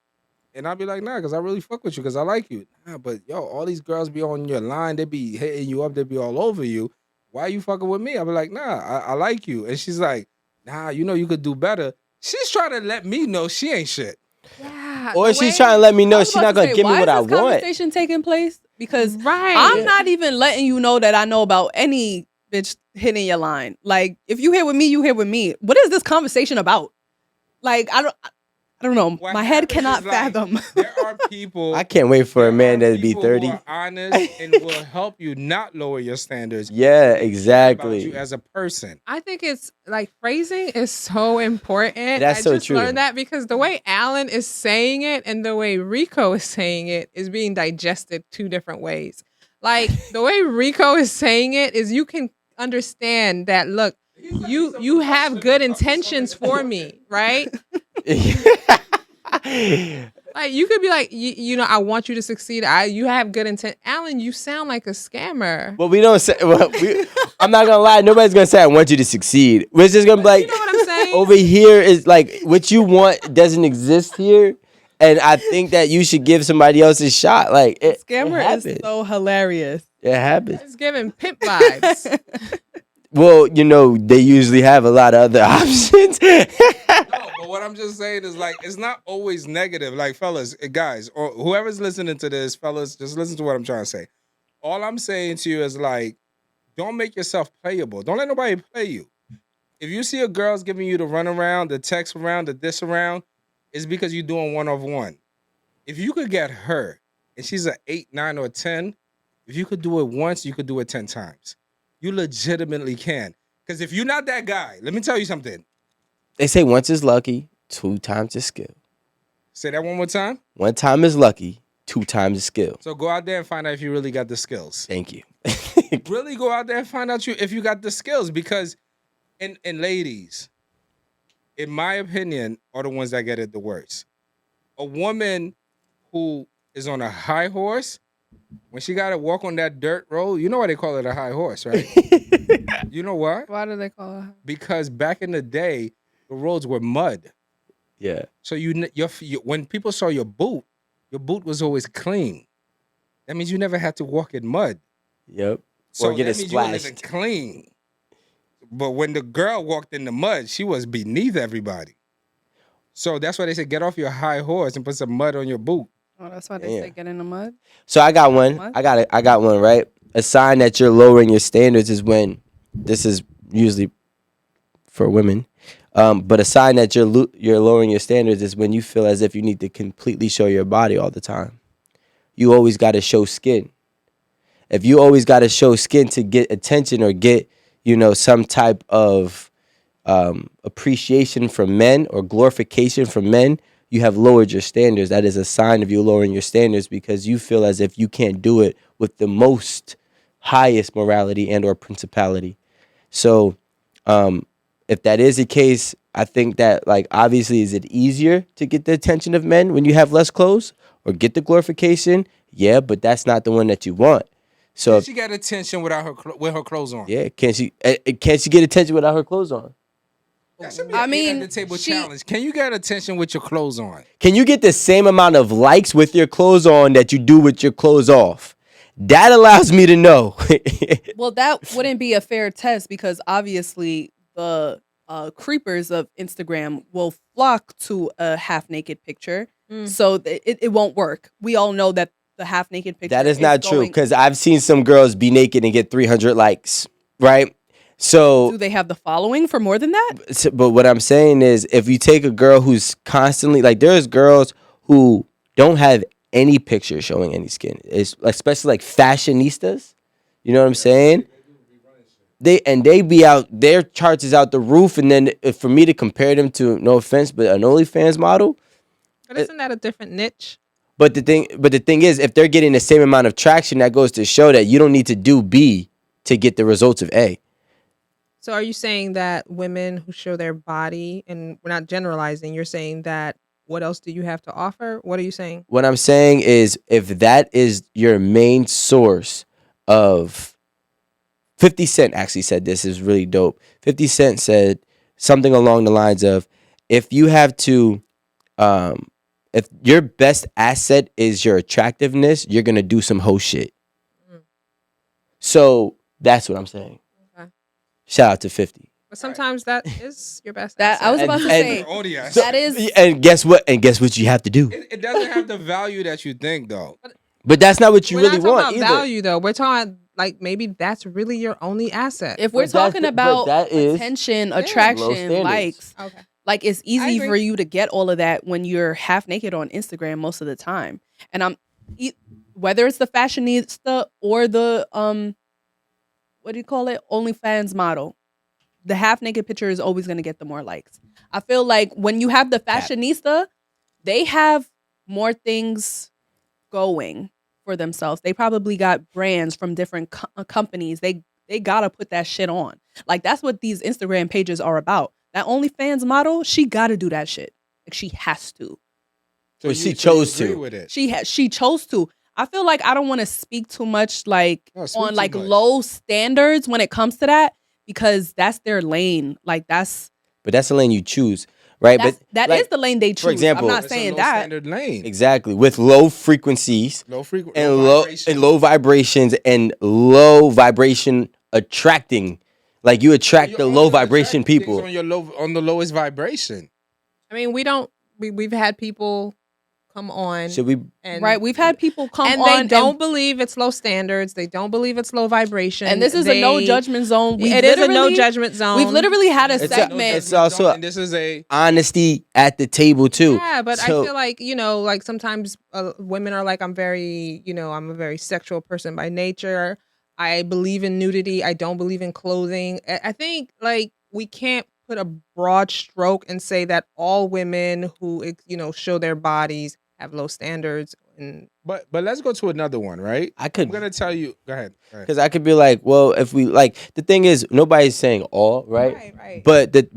S4: And I'd be like, nah, because I really fuck with you, because I like you. Nah, but yo, all these girls be on your line, they be hitting you up, they be all over you. Why you fucking with me? I'd be like, nah, I like you. And she's like, nah, you know you could do better. She's trying to let me know she ain't shit.
S3: Yeah,
S1: Or
S3: the
S1: she's
S3: way-
S1: trying to let me
S2: I
S1: know
S2: was
S1: she's
S2: about
S1: not
S2: to
S1: gonna
S2: say,
S1: give me
S2: why
S1: what
S2: is
S1: I
S2: this
S1: want.
S2: conversation taking place? Because
S3: Right.
S2: I'm not even letting you know that I know about any bitch hitting your line. Like, if you hit with me, you hit with me. What is this conversation about? Like, I don't know.
S4: What
S2: My head
S4: happens
S2: cannot
S4: is, like,
S2: fathom.
S4: There are people.
S1: I can't wait for
S4: there
S1: a man
S4: are
S1: to be
S4: people who
S1: 30.
S4: are honest and will help you not lower your standards.
S1: Yeah,
S4: They care
S1: exactly.
S4: About you as a person.
S3: I think it's like phrasing is so important.
S1: That's
S3: I
S1: so
S3: just
S1: true.
S3: learned that because the way Alan is saying it and the way Rico is saying it is being digested two different ways. Like the way Rico is saying it is you can understand that look, you have good intentions for me, right? Like you could be like, you know, I want you to succeed. You have good intent. Alan, you sound like a scammer.
S1: Well, we don't say. Well, I'm not gonna lie. Nobody's gonna say I want you to succeed. We're just gonna be like,
S3: You know what I'm saying?
S1: over here is like what you want doesn't exist here, and I think that you should give somebody else a shot. Like it
S2: Scammer
S1: happens.
S2: is so hilarious.
S1: It happens.
S3: It's giving pimp vibes.
S1: Well, you know they usually have a lot of other options.
S4: No, but what I'm just saying is like it's not always negative. Like fellas, guys, or whoever's listening to this, fellas, just listen to what I'm trying to say. All I'm saying to you is like, don't make yourself playable. Don't let nobody play you. If you see a girl's giving you the run around, the text around, the this around, it's because you're doing one of one. If you could get her and she's an 8, 9, or 10, if you could do it once, you could do it 10 times. You legitimately can. Because if you're not that guy, let me tell you something.
S1: They say once is lucky, 2 times is skill.
S4: Say that one more time.
S1: 1 time is lucky, 2 times is skill.
S4: So go out there and find out if you really got the skills.
S1: Thank you.
S4: Really go out there and find out if you got the skills. Because, and ladies, in my opinion, are the ones that get it the worst. A woman who is on a high horse, when she got to walk on that dirt road, you know why they call it a high horse, right? You know why?
S2: Why do they call it?
S4: Because back in the day, the roads were mud.
S1: Yeah.
S4: So when people saw your boot was always clean. That means you never had to walk in mud.
S1: Yep.
S4: So
S1: Or get
S4: that
S1: it
S4: means you were living
S1: splashed.
S4: clean. But when the girl walked in the mud, she was beneath everybody. So that's why they say get off your high horse and put some mud on your boot.
S2: Oh, that's why they
S1: Yeah.
S2: say get in the mud.
S1: So I got one.
S2: What?
S1: I got one, right? A sign that you're lowering your standards is when this is usually for women. But a sign that you're lowering your standards is when you feel as if you need to completely show your body all the time. You always got to show skin. If you always got to show skin to get attention or get, some type of appreciation from men or glorification from men, you have lowered your standards. That is a sign of you lowering your standards because you feel as if you can't do it with the most highest morality and or principality. So, if that is the case, I think that, like, obviously, is it easier to get the attention of men when you have less clothes or get the glorification? Yeah, but that's not the one that you want. So,
S4: She got attention without with her clothes on.
S1: yeah, can't she get attention without her clothes on?
S4: That should be
S2: I
S4: an
S2: mean,
S4: at the table
S2: she-
S4: challenge. Can you get attention with your clothes on?
S1: Can you get the same amount of likes with your clothes on that you do with your clothes off? That allows me to know.
S2: Well, that wouldn't be a fair test because obviously the creepers of Instagram will flock to a half naked picture. So it won't work. We all know that the half naked picture.
S1: That is not true
S2: going-
S1: because I've seen some girls be naked and get 300 likes, right? So
S2: Do they have the following for more than that?
S1: but what I'm saying is if you take a girl who's constantly, like, there's girls who don't have any picture showing any skin. It's especially like fashionistas. You know what I'm saying? They be out, their charts is out the roof, and then for me to compare them to, no offense, but an OnlyFans model.
S3: But isn't that a different niche?
S1: But the thing is, if they're getting the same amount of traction, that goes to show that you don't need to do B to get the results of A.
S3: So are you saying that women who show their body, and we're not generalizing, you're saying that what else do you have to offer? What are you saying?
S1: What I'm saying is, if that is your main source of 50 Cent actually said this is really dope. 50 Cent said something along the lines of, if you have to, if your best asset is your attractiveness, you're going to do some hoe shit.
S3: Mm.
S1: So that's what I'm saying.
S3: Okay.
S1: Shout out to 50.
S3: But sometimes that is your best
S2: That
S3: asset.
S2: I was about to say.
S4: Only asset.
S2: That is.
S1: And guess what? And guess what you have to do?
S4: It doesn't have the value that you think, though.
S1: But that's not what you
S3: We're
S1: really
S3: not talking
S1: want
S3: about
S1: either.
S3: value, though. We're talking like maybe that's really your only asset.
S2: If we're
S1: But that's
S2: talking
S1: the- but
S2: about
S1: that is
S2: attention,
S1: low
S2: attraction,
S1: standards.
S2: likes,
S3: Okay.
S2: like it's easy
S3: agree.
S2: for you to get all of that when you're half naked on Instagram most of the time. And whether it's the fashionista or the what do you call it, OnlyFans model, the half naked picture is always going to get the more likes. I feel like when you have the fashionista, they have more things going for themselves. They probably got brands from different companies. They gotta put that shit on. Like that's what these Instagram pages are about. That OnlyFans model, she gotta do that shit. Like she has to.
S1: So she chose
S4: agree
S1: to.
S4: with it.
S2: She chose to. I feel like I don't want to speak too much like
S4: No, speak
S2: on
S4: too
S2: like
S4: much.
S2: low standards when it comes to that, because that's their lane. Like that's
S1: But that's the lane you choose, right?
S2: that
S1: like,
S2: is the lane they choose.
S1: example,
S2: I'm not
S4: It's a
S2: saying
S4: low
S2: that.
S4: standard lane.
S1: exactly, with low frequencies
S4: Low frequency
S1: and low vibrations and low vibration attracting. Like you attract the low vibration people.
S4: On the lowest vibration.
S3: I mean, we've had people come on.
S1: Should we?
S3: And,
S2: Right, we've had people come
S3: and
S2: on
S3: they don't believe it's low standards. They don't believe it's low vibration.
S2: and this is a no judgment zone.
S3: It is a no judgment zone.
S2: We've literally had a
S1: It's a-
S2: segment.
S1: it's also
S4: and this is a
S1: honesty at the table too.
S3: Yeah, but
S1: So-
S3: I feel like, like sometimes women are like, I'm a very sexual person by nature. I believe in nudity. I don't believe in clothing. I think like we can't put a broad stroke and say that all women who, show their bodies have low standards. And
S4: but let's go to another one, right?
S1: I could-
S4: I'm gonna tell you. Go ahead.
S1: Because I could be like, well, if we like, the thing is, nobody's saying all, right?
S3: Right.
S1: But the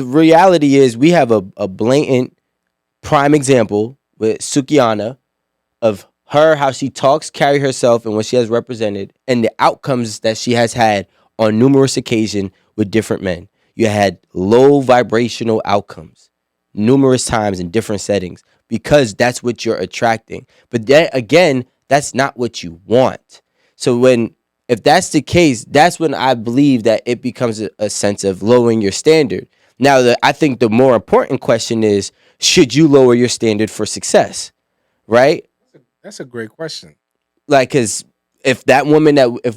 S1: reality is, we have a blatant prime example with Sukiana of her, how she talks, carry herself, and what she has represented, and the outcomes that she has had on numerous occasions with different men. You had low vibrational outcomes numerous times in different settings because that's what you're attracting. But then again, that's not what you want. So if that's the case, that's when I believe that it becomes a sense of lowering your standard. Now, I think the more important question is, should you lower your standard for success, right?
S4: That's a great question.
S1: Like, because if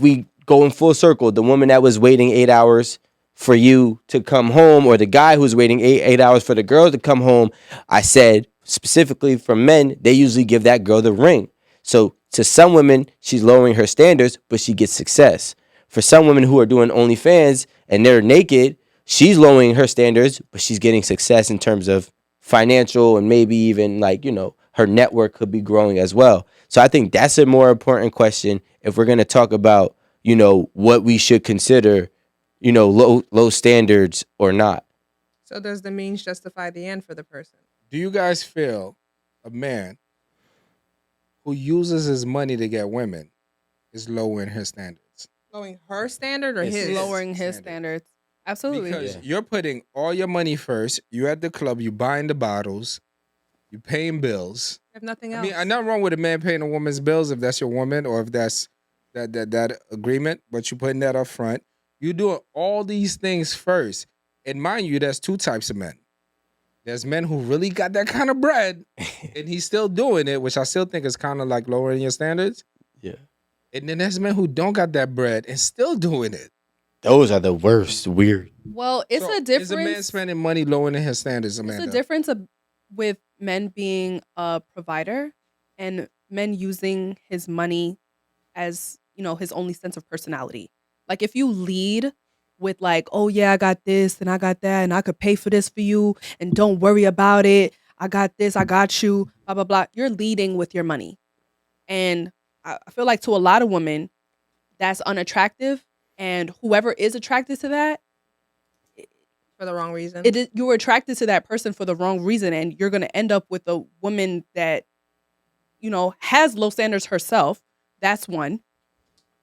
S1: we go in full circle, the woman that was waiting 8 hours for you to come home, or the guy who's waiting eight hours for the girl to come home, I said specifically for men, they usually give that girl the ring. So to some women, she's lowering her standards, but she gets success. For some women who are doing OnlyFans and they're naked, she's lowering her standards, but she's getting success in terms of financial, and maybe even like, her network could be growing as well. So I think that's a more important question if we're going to talk about, what we should consider, low standards or not.
S3: So does the means justify the end for the person?
S4: Do you guys feel a man who uses his money to get women is lowering his standards?
S3: Lowering her standard or
S4: It's
S3: his?
S2: lowering his
S4: standards.
S2: standards. Absolutely.
S4: Because you're putting all your money first. You at the club, you buying the bottles, you paying bills.
S3: If nothing else.
S4: I mean, I'm not wrong with a man paying a woman's bills if that's your woman or if that's that agreement, but you putting that up front. You doing all these things first. And mind you, there's two types of men. There's men who really got that kind of bread and he's still doing it, which I still think is kind of like lowering your standards.
S1: Yeah.
S4: And then there's men who don't got that bread and still doing it.
S1: Those are the worst. Weird.
S2: Well, it's
S4: So,
S2: a difference.
S4: Is a man spending money lowering his standards,
S2: It's
S4: Amanda?
S2: a difference with men being a provider and men using his money as, his only sense of personality. Like if you lead with like, oh yeah, I got this and I got that and I could pay for this for you and don't worry about it. I got this, I got you, blah, blah, blah. You're leading with your money. And I feel like to a lot of women, that's unattractive. And whoever is attracted to that,
S3: For the wrong reason.
S2: you were attracted to that person for the wrong reason. And you're going to end up with a woman that, has low standards herself. That's one.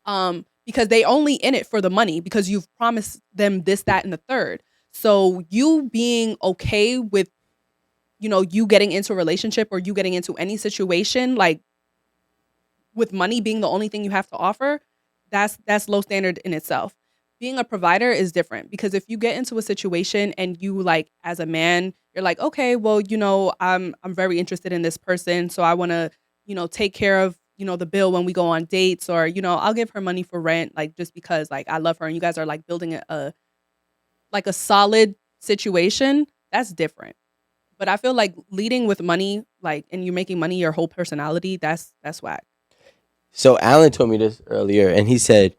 S2: Because they only in it for the money because you've promised them this, that, and the third. So you being okay with, you getting into a relationship or you getting into any situation, like with money being the only thing you have to offer, that's low standard in itself. Being a provider is different because if you get into a situation and you like as a man, you're like, okay, well, I'm very interested in this person, so I want to, take care of, the bill when we go on dates, or I'll give her money for rent, like just because like I love her and you guys are like building a like a solid situation. That's different. But I feel like leading with money, like, and you're making money your whole personality, that's whack.
S1: So Alan told me this earlier, and he said,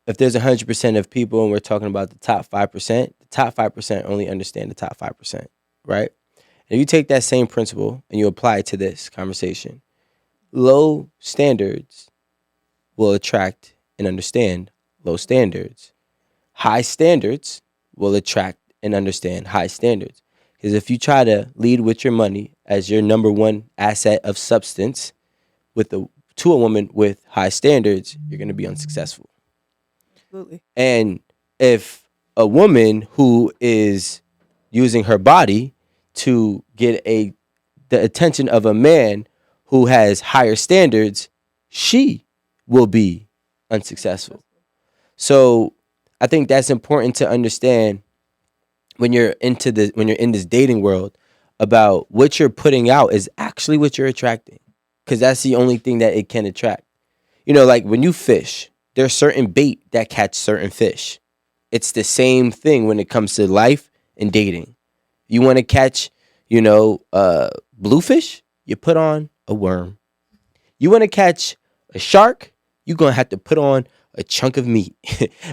S1: if there's 100% of people, and we're talking about the top 5%, the top 5% only understand the top 5%, right? And you take that same principle and you apply it to this conversation. Low standards will attract and understand low standards. High standards will attract and understand high standards. Because if you try to lead with your money as your number one asset of substance to a woman with high standards, you're going to be unsuccessful.
S2: Absolutely.
S1: And if a woman who is using her body to get the attention of a man who has higher standards, she will be unsuccessful. So I think that's important to understand when you're in this dating world, about what you're putting out is actually what you're attracting, because that's the only thing that it can attract. Like when you fish, there's certain bait that catch certain fish. It's the same thing when it comes to life and dating. You want to catch, bluefish, you put on a worm. You want to catch a shark, you're going to have to put on a chunk of meat,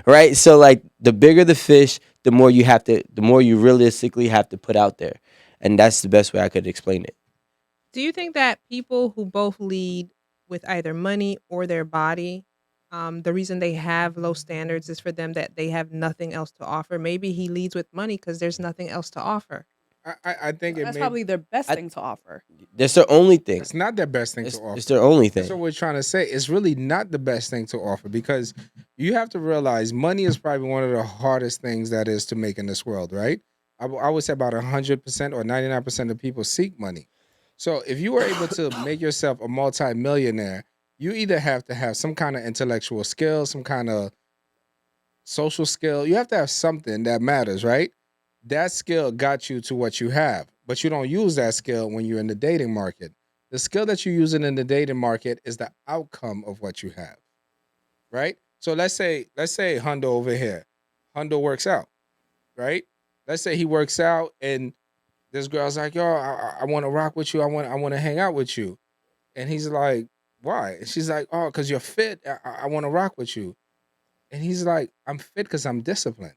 S1: right? So like the bigger the fish, the more you realistically have to put out there. And that's the best way I could explain it.
S3: Do you think that people who both lead with either money or their body, the reason they have low standards is for them that they have nothing else to offer? Maybe he leads with money because there's nothing else to offer.
S4: I think
S2: That's probably their best thing to offer.
S1: That's their only thing.
S4: it's not their best thing to offer.
S1: It's their only thing.
S4: That's what we're trying to say. It's really not the best thing to offer, because you have to realize money is probably one of the hardest things that is to make in this world, right? I would say about 100% or 99% of people seek money. So if you were able to make yourself a multi-millionaire, you either have to have some kind of intellectual skill, some kind of social skill. You have to have something that matters, right? That skill got you to what you have, but you don't use that skill when you're in the dating market. The skill that you're using in the dating market is the outcome of what you have, right? So let's say Hundo over here. Hundo works out, right? Let's say he works out and this girl's like, yo, I want to rock with you. I want to hang out with you. And he's like, why? And she's like, oh, because you're fit. I want to rock with you. And he's like, I'm fit because I'm disciplined.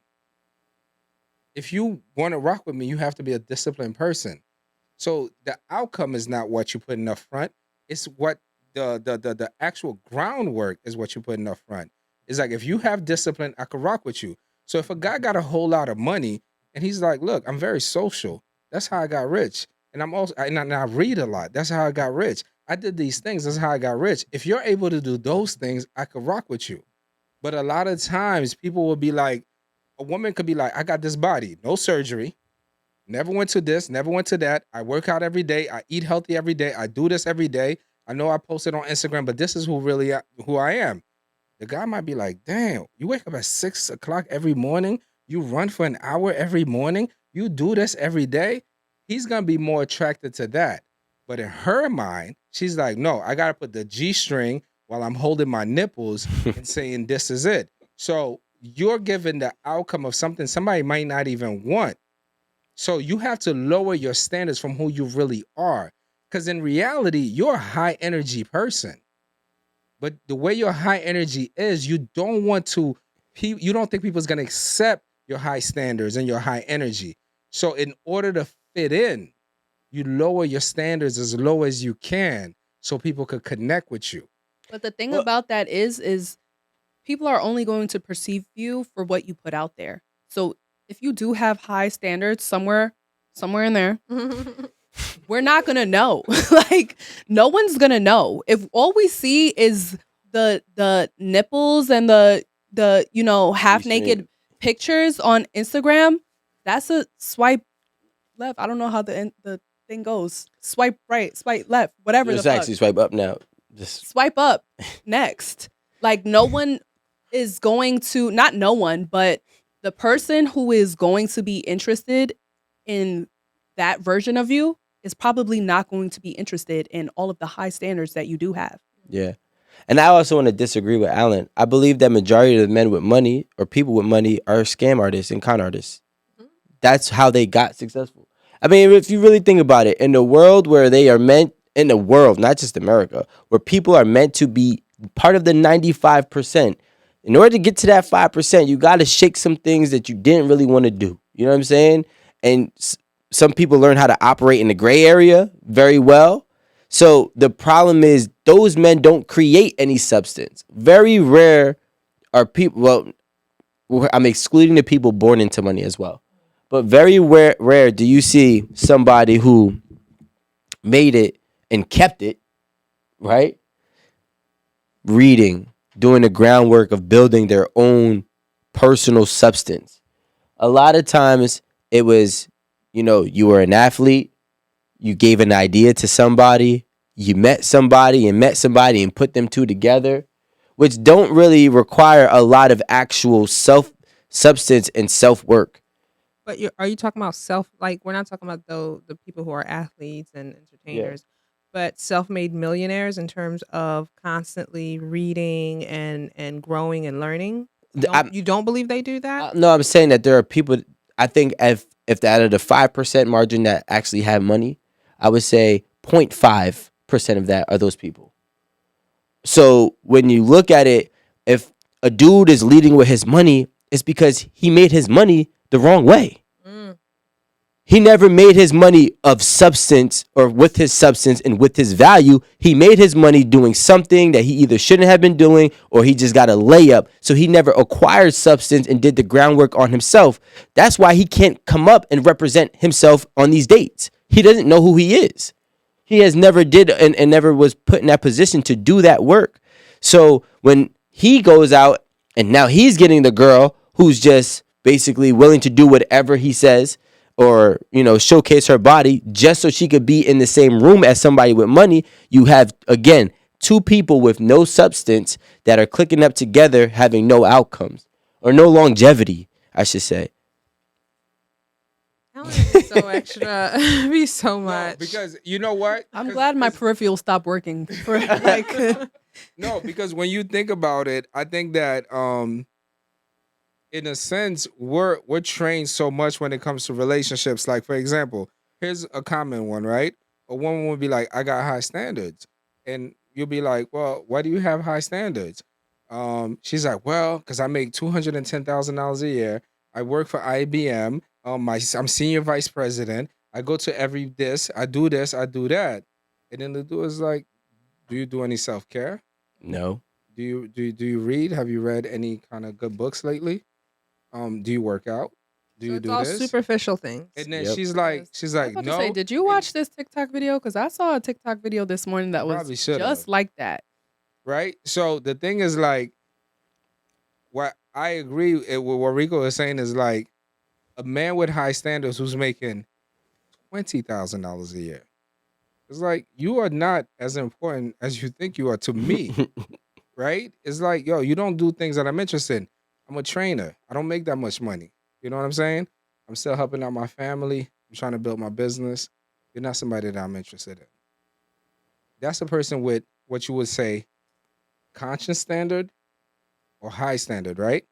S4: If you want to rock with me, you have to be a disciplined person. So the outcome is not what you put in up front. It's what the actual groundwork is what you put in up front. It's like, if you have discipline, I could rock with you. So if a guy got a whole lot of money and he's like, look, I'm very social. That's how I got rich. And I read a lot. That's how I got rich. I did these things. That's how I got rich. If you're able to do those things, I could rock with you. But a lot of times people will be like, a woman could be like, I got this body, no surgery, never went to this, never went to that. I work out every day. I eat healthy every day. I do this every day. I know I post it on Instagram, but this is who I am. The guy might be like, damn, you wake up at 6 o'clock every morning. You run for an hour every morning. You do this every day. He's going to be more attracted to that. But in her mind, she's like, no, I got to put the G string while I'm holding my nipples and saying, this is it. So you're given the outcome of something somebody might not even want. So you have to lower your standards from who you really are. Because in reality, you're a high energy person. But the way your high energy is, you don't want to, you don't think people's going to accept your high standards and your high energy. So in order to fit in, you lower your standards as low as you can so people could connect with you.
S2: But the thing
S1: Well-
S2: about that is people are only going to perceive you for what you put out there. So if you do have high standards somewhere in there, we're not gonna know. Like no one's gonna know. If all we see is the nipples and the half naked pictures on Instagram, that's a swipe left. I don't know how the thing goes. Swipe right, swipe left, whatever
S1: It's
S2: the fuck.
S1: actually swipe up now. Just
S2: Swipe up next. Like no one is going to, not no one, but the person who is going to be interested in that version of you is probably not going to be interested in all of the high standards that you do have.
S1: yeah. And I also want to disagree with Alan. I believe that majority of the men with money or people with money are scam artists and con artists. That's how they got successful. I mean, if you really think about it, in the world where they are meant, in the world, not just America, where people are meant to be part of the 95%, in order to get to that 5%, you got to shake some things that you didn't really want to do. You know what I'm saying? And some people learn how to operate in the gray area very well. So the problem is those men don't create any substance. Very rare are people, well, I'm excluding the people born into money as well. But very rare do you see somebody who made it and kept it, right? Reading, doing the groundwork of building their own personal substance. A lot of times it was, you were an athlete, you gave an idea to somebody, you met somebody and put them two together, which don't really require a lot of actual substance and self-work.
S3: But are you talking about like we're not talking about the people who are athletes and entertainers, but self-made millionaires in terms of constantly reading and growing and learning? You don't believe they do that?
S1: No, I'm saying that there are people. I think if out of the 5% margin that actually have money, I would say 0.5% of that are those people. So when you look at it, if a dude is leading with his money, it's because he made his money the wrong way. He never made his money of substance or with his substance and with his value. He made his money doing something that he either shouldn't have been doing or he just got a layup. So he never acquired substance and did the groundwork on himself. That's why he can't come up and represent himself on these dates. He doesn't know who he is. He has never did and never was put in that position to do that work. So when he goes out and now he's getting the girl who's just basically willing to do whatever he says, or showcase her body just so she could be in the same room as somebody with money, you have again two people with no substance that are clicking up together having no outcomes or no longevity, I should say.
S3: So extra. Be so much.
S4: No, because you know what?
S2: I'm glad my peripheral stopped working for like
S4: No, because when you think about it, I think that in a sense, we're trained so much when it comes to relationships. Like, for example, here's a common one, right? A woman would be like, I got high standards. And you'll be like, well, why do you have high standards? She's like, well, because I make $210,000 a year. I work for IBM. I'm senior vice president. I go to every this, I do that. And then the dude is like, do you do any self-care?
S1: No.
S4: Do you read? Have you read any kind of good books lately? Do you work out? Do you
S3: it's
S4: do
S3: all
S4: this?
S3: superficial things.
S4: And then
S1: Yep.
S4: she's like,
S2: I was about to
S4: no.
S2: say, did you watch this TikTok video? Because I saw a TikTok video this morning that was
S4: Probably should've.
S2: just like that.
S4: Right? So the thing is like, what I agree with what Rico is saying is like, a man with high standards who's making $20,000 a year. It's like, you are not as important as you think you are to me. Right? It's like, yo, you don't do things that I'm interested in. I'm a trainer. I don't make that much money. You know what I'm saying? I'm still helping out my family. I'm trying to build my business. You're not somebody that I'm interested in. That's a person with what you would say conscious standard or high standard, right?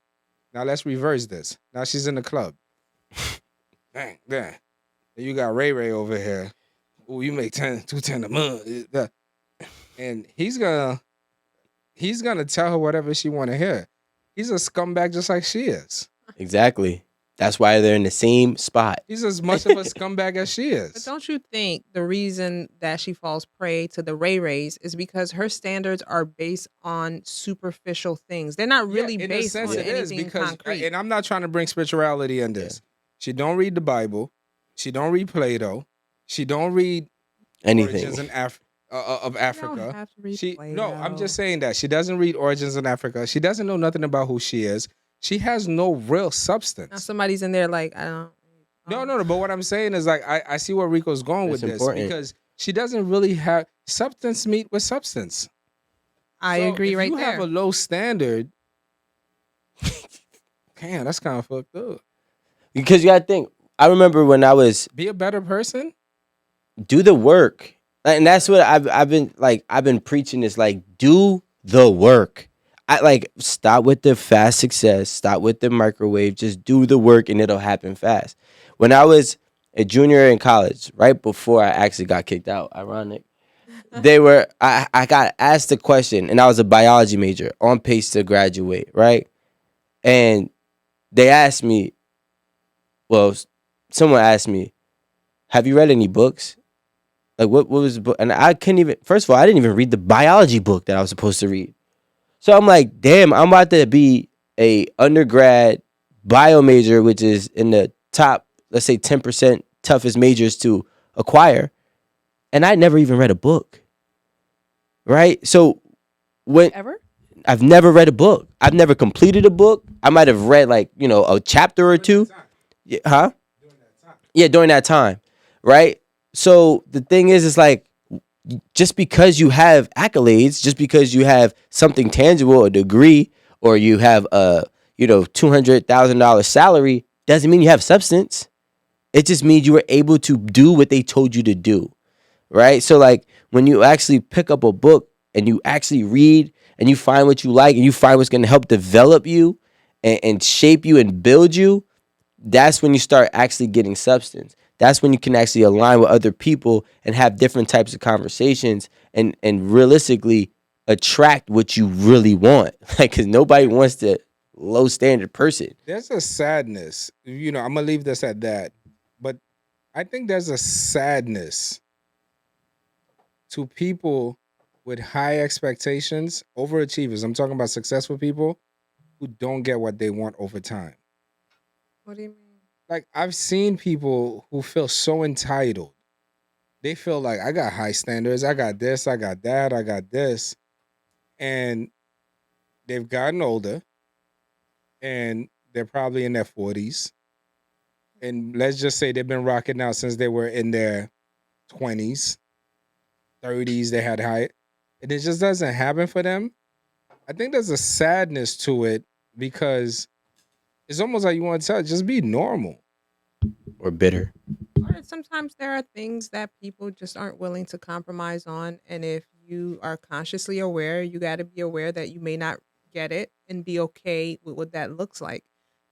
S4: Now let's reverse this. Now she's in the club. Bang, bang. Then you got Ray Ray over here. oh, you make 210 a month. And he's gonna tell her whatever she want to hear. He's a scumbag just like she is.
S1: Exactly. That's why they're in the same spot.
S4: He's as much of a scumbag as she
S3: But
S4: is.
S3: don't you think the reason that she falls prey to the Ray Rays is because her standards are based on superficial things? They're not really
S4: in a
S3: based
S4: sense
S3: on
S4: it is,
S3: anything
S4: because
S3: concrete.
S4: and I'm not trying to bring spirituality in this. She don't read the Bible. She don't read Plato. She don't read
S1: Anything.
S4: Origins of
S3: You
S4: Africa.
S3: don't have to read
S4: No, I'm
S3: Plato.
S4: just saying that she doesn't read Origins in Africa. She doesn't know nothing about who she is. She has no real
S3: Now
S4: substance.
S3: somebody's in there like, I don't.
S4: No. But what I'm saying is, like, I see where Rico's going
S1: That's
S4: with this,
S1: important.
S4: because she doesn't really have substance meet with substance.
S3: I
S4: So
S3: agree
S4: if
S3: right
S4: you
S3: there.
S4: have a low standard, damn, that's kind of fucked up.
S1: Because you gotta think. I remember when I was
S4: Be a better person.
S1: do the work, and that's what I've been preaching this, like, do the work. I like stop with the fast success, stop with the microwave, just do the work and it'll happen fast. When I was a junior in college, right before I actually got kicked out, ironic, I got asked a question, and I was a biology major on pace to graduate, right? And they asked me, well, someone asked me, have you read any books? Like, what was the book? And I couldn't even, first of all, I didn't even read the biology book that I was supposed to read. So I'm like, damn, I'm about to be a undergrad bio major, which is in the top, let's say 10% toughest majors to acquire. And I never even read a book. Right? So when
S2: Ever?
S1: I've never read a book. I've never completed a book. I might have read, like, a chapter or two. Yeah, huh? Yeah, during that time. Right? So the thing is, it's like, just because you have accolades, just because you have something tangible, a degree, or you have a $200,000 salary, doesn't mean you have substance. It just means you were able to do what they told you to do, right? So, like, when you actually pick up a book and you actually read and you find what you like and you find what's going to help develop you and shape you and build you, that's when you start actually getting substance. That's when you can actually align with other people and have different types of conversations and realistically attract what you really want. Like, because nobody wants the low standard person.
S4: There's a sadness. I'm gonna leave this at that. But I think there's a sadness to people with high expectations, overachievers. I'm talking about successful people who don't get what they want over time.
S3: What do you mean?
S4: Like, I've seen people who feel so entitled. They feel like, I got high standards. I got this. I got that. I got this. And they've gotten older and they're probably in their 40s. And let's just say they've been rocking out since they were in their 20s, 30s. They had high. And it just doesn't happen for them. I think there's a sadness to it because it's almost like you want to tell, just be normal.
S1: Or bitter.
S3: Or sometimes there are things that people just aren't willing to compromise on. And if you are consciously aware, you got to be aware that you may not get it and be okay with what that looks like.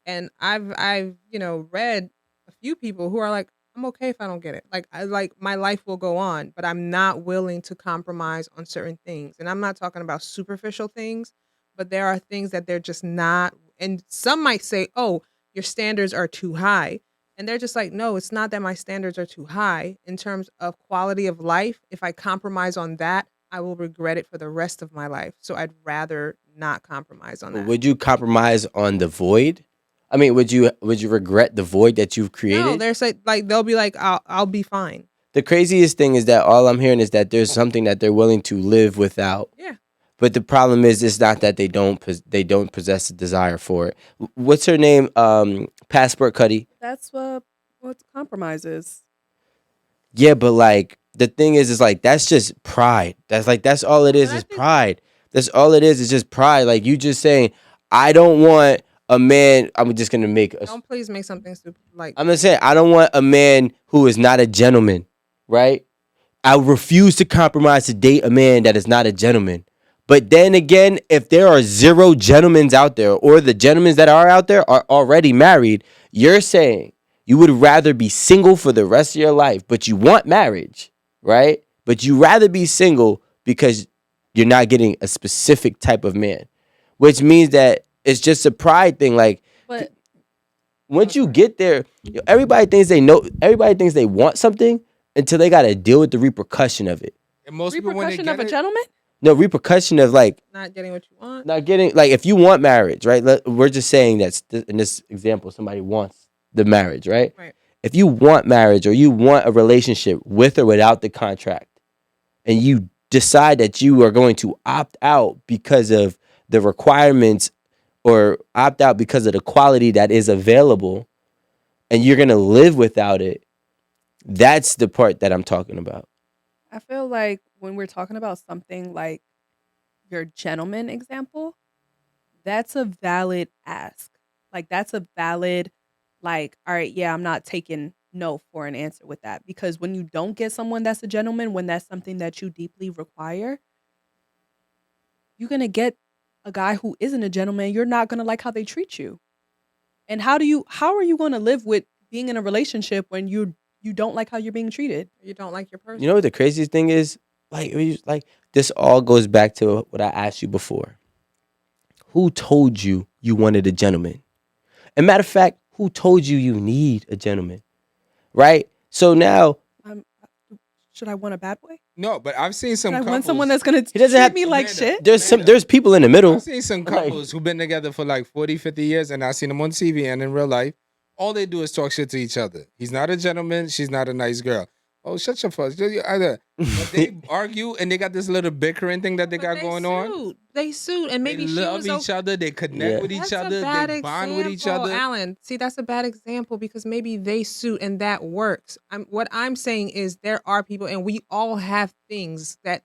S3: And I've read a few people who are like, I'm okay if I don't get it. Like my life will go on, but I'm not willing to compromise on certain things. And I'm not talking about superficial things, but there are things that they're just not. And some might say, "Oh, your standards are too high." And they're just like, no, it's not that my standards are too high in terms of quality of life. If I compromise on that, I will regret it for the rest of my life. So I'd rather not compromise on that.
S1: Would you compromise on the void? I mean, would you regret the void that you've created?
S3: No, they're like they'll be like, I'll be fine.
S1: The craziest thing is that all I'm hearing is that there's something that they're willing to live without.
S3: Yeah.
S1: But the problem is, it's not that they don't possess a desire for it. What's her name? Passport Cuddy.
S2: That's what compromise is.
S1: Yeah, but like the thing is like that's just pride. That's all it is pride. That's all it is just pride. Like, you just saying, I don't want a man. I'm just gonna make.
S3: Don't please make something stupid. Like,
S1: I'm gonna say, I don't want a man who is not a gentleman. Right? I refuse to compromise to date a man that is not a gentleman. But then again, if there are 0 gentlemen out there, or the gentlemen that are out there are already married, you're saying you would rather be single for the rest of your life, but you want marriage. right? But you rather be single because you're not getting a specific type of man, which means that it's just a pride thing. Like
S2: But
S1: once you get there, everybody thinks they know. Everybody thinks they want something until they got to deal with the repercussion of it.
S4: And most people when they
S2: repercussion
S4: get
S2: of a
S4: it,
S2: gentleman?
S1: No repercussion of like
S3: Not getting what you want.
S1: not getting like if you want marriage, right? We're just saying that in this example, somebody wants the marriage, right?
S3: Right.
S1: If you want marriage or you want a relationship with or without the contract, and you decide that you are going to opt out because of the requirements or opt out because of the quality that is available, and you're gonna live without it, that's the part that I'm talking about.
S2: I feel like when we're talking about something like your gentleman example, that's a valid ask. Like that's a valid, like, all right, yeah, I'm not taking no for an answer with that. Because when you don't get someone that's a gentleman, when that's something that you deeply require, you're gonna get a guy who isn't a gentleman. You're not gonna like how they treat you. And how are you gonna live with being in a relationship when you don't like how you're being treated?
S3: You don't like your person.
S1: You know what the craziest thing is? Like this all goes back to what I asked you before. Who told you you wanted a gentleman? And matter of fact, who told you you need a gentleman? Right? So now
S2: Should I want a bad boy?
S4: no, but I've seen some
S2: Should I
S4: couples.
S2: want someone that's gonna
S1: He doesn't
S2: treat
S1: have-
S2: me like
S4: Amanda,
S2: shit?
S1: there's people in the middle.
S4: I've seen some couples who've been together for like 40, 50 years, and I've seen them on TV and in real life. All they do is talk shit to each other. He's not a gentleman. She's not a nice girl. Oh, shut your fuss. But they argue and they got this little bickering thing that they got going on.
S3: They suit, and maybe
S4: They
S3: she
S4: love
S3: was
S4: each other. They connect
S1: Yeah.
S4: with each
S3: That's
S4: other.
S3: a bad
S4: They bond with each
S3: example,
S4: other.
S3: Alan. See, that's a bad example because maybe they suit and that works. What I'm saying is there are people, and we all have things that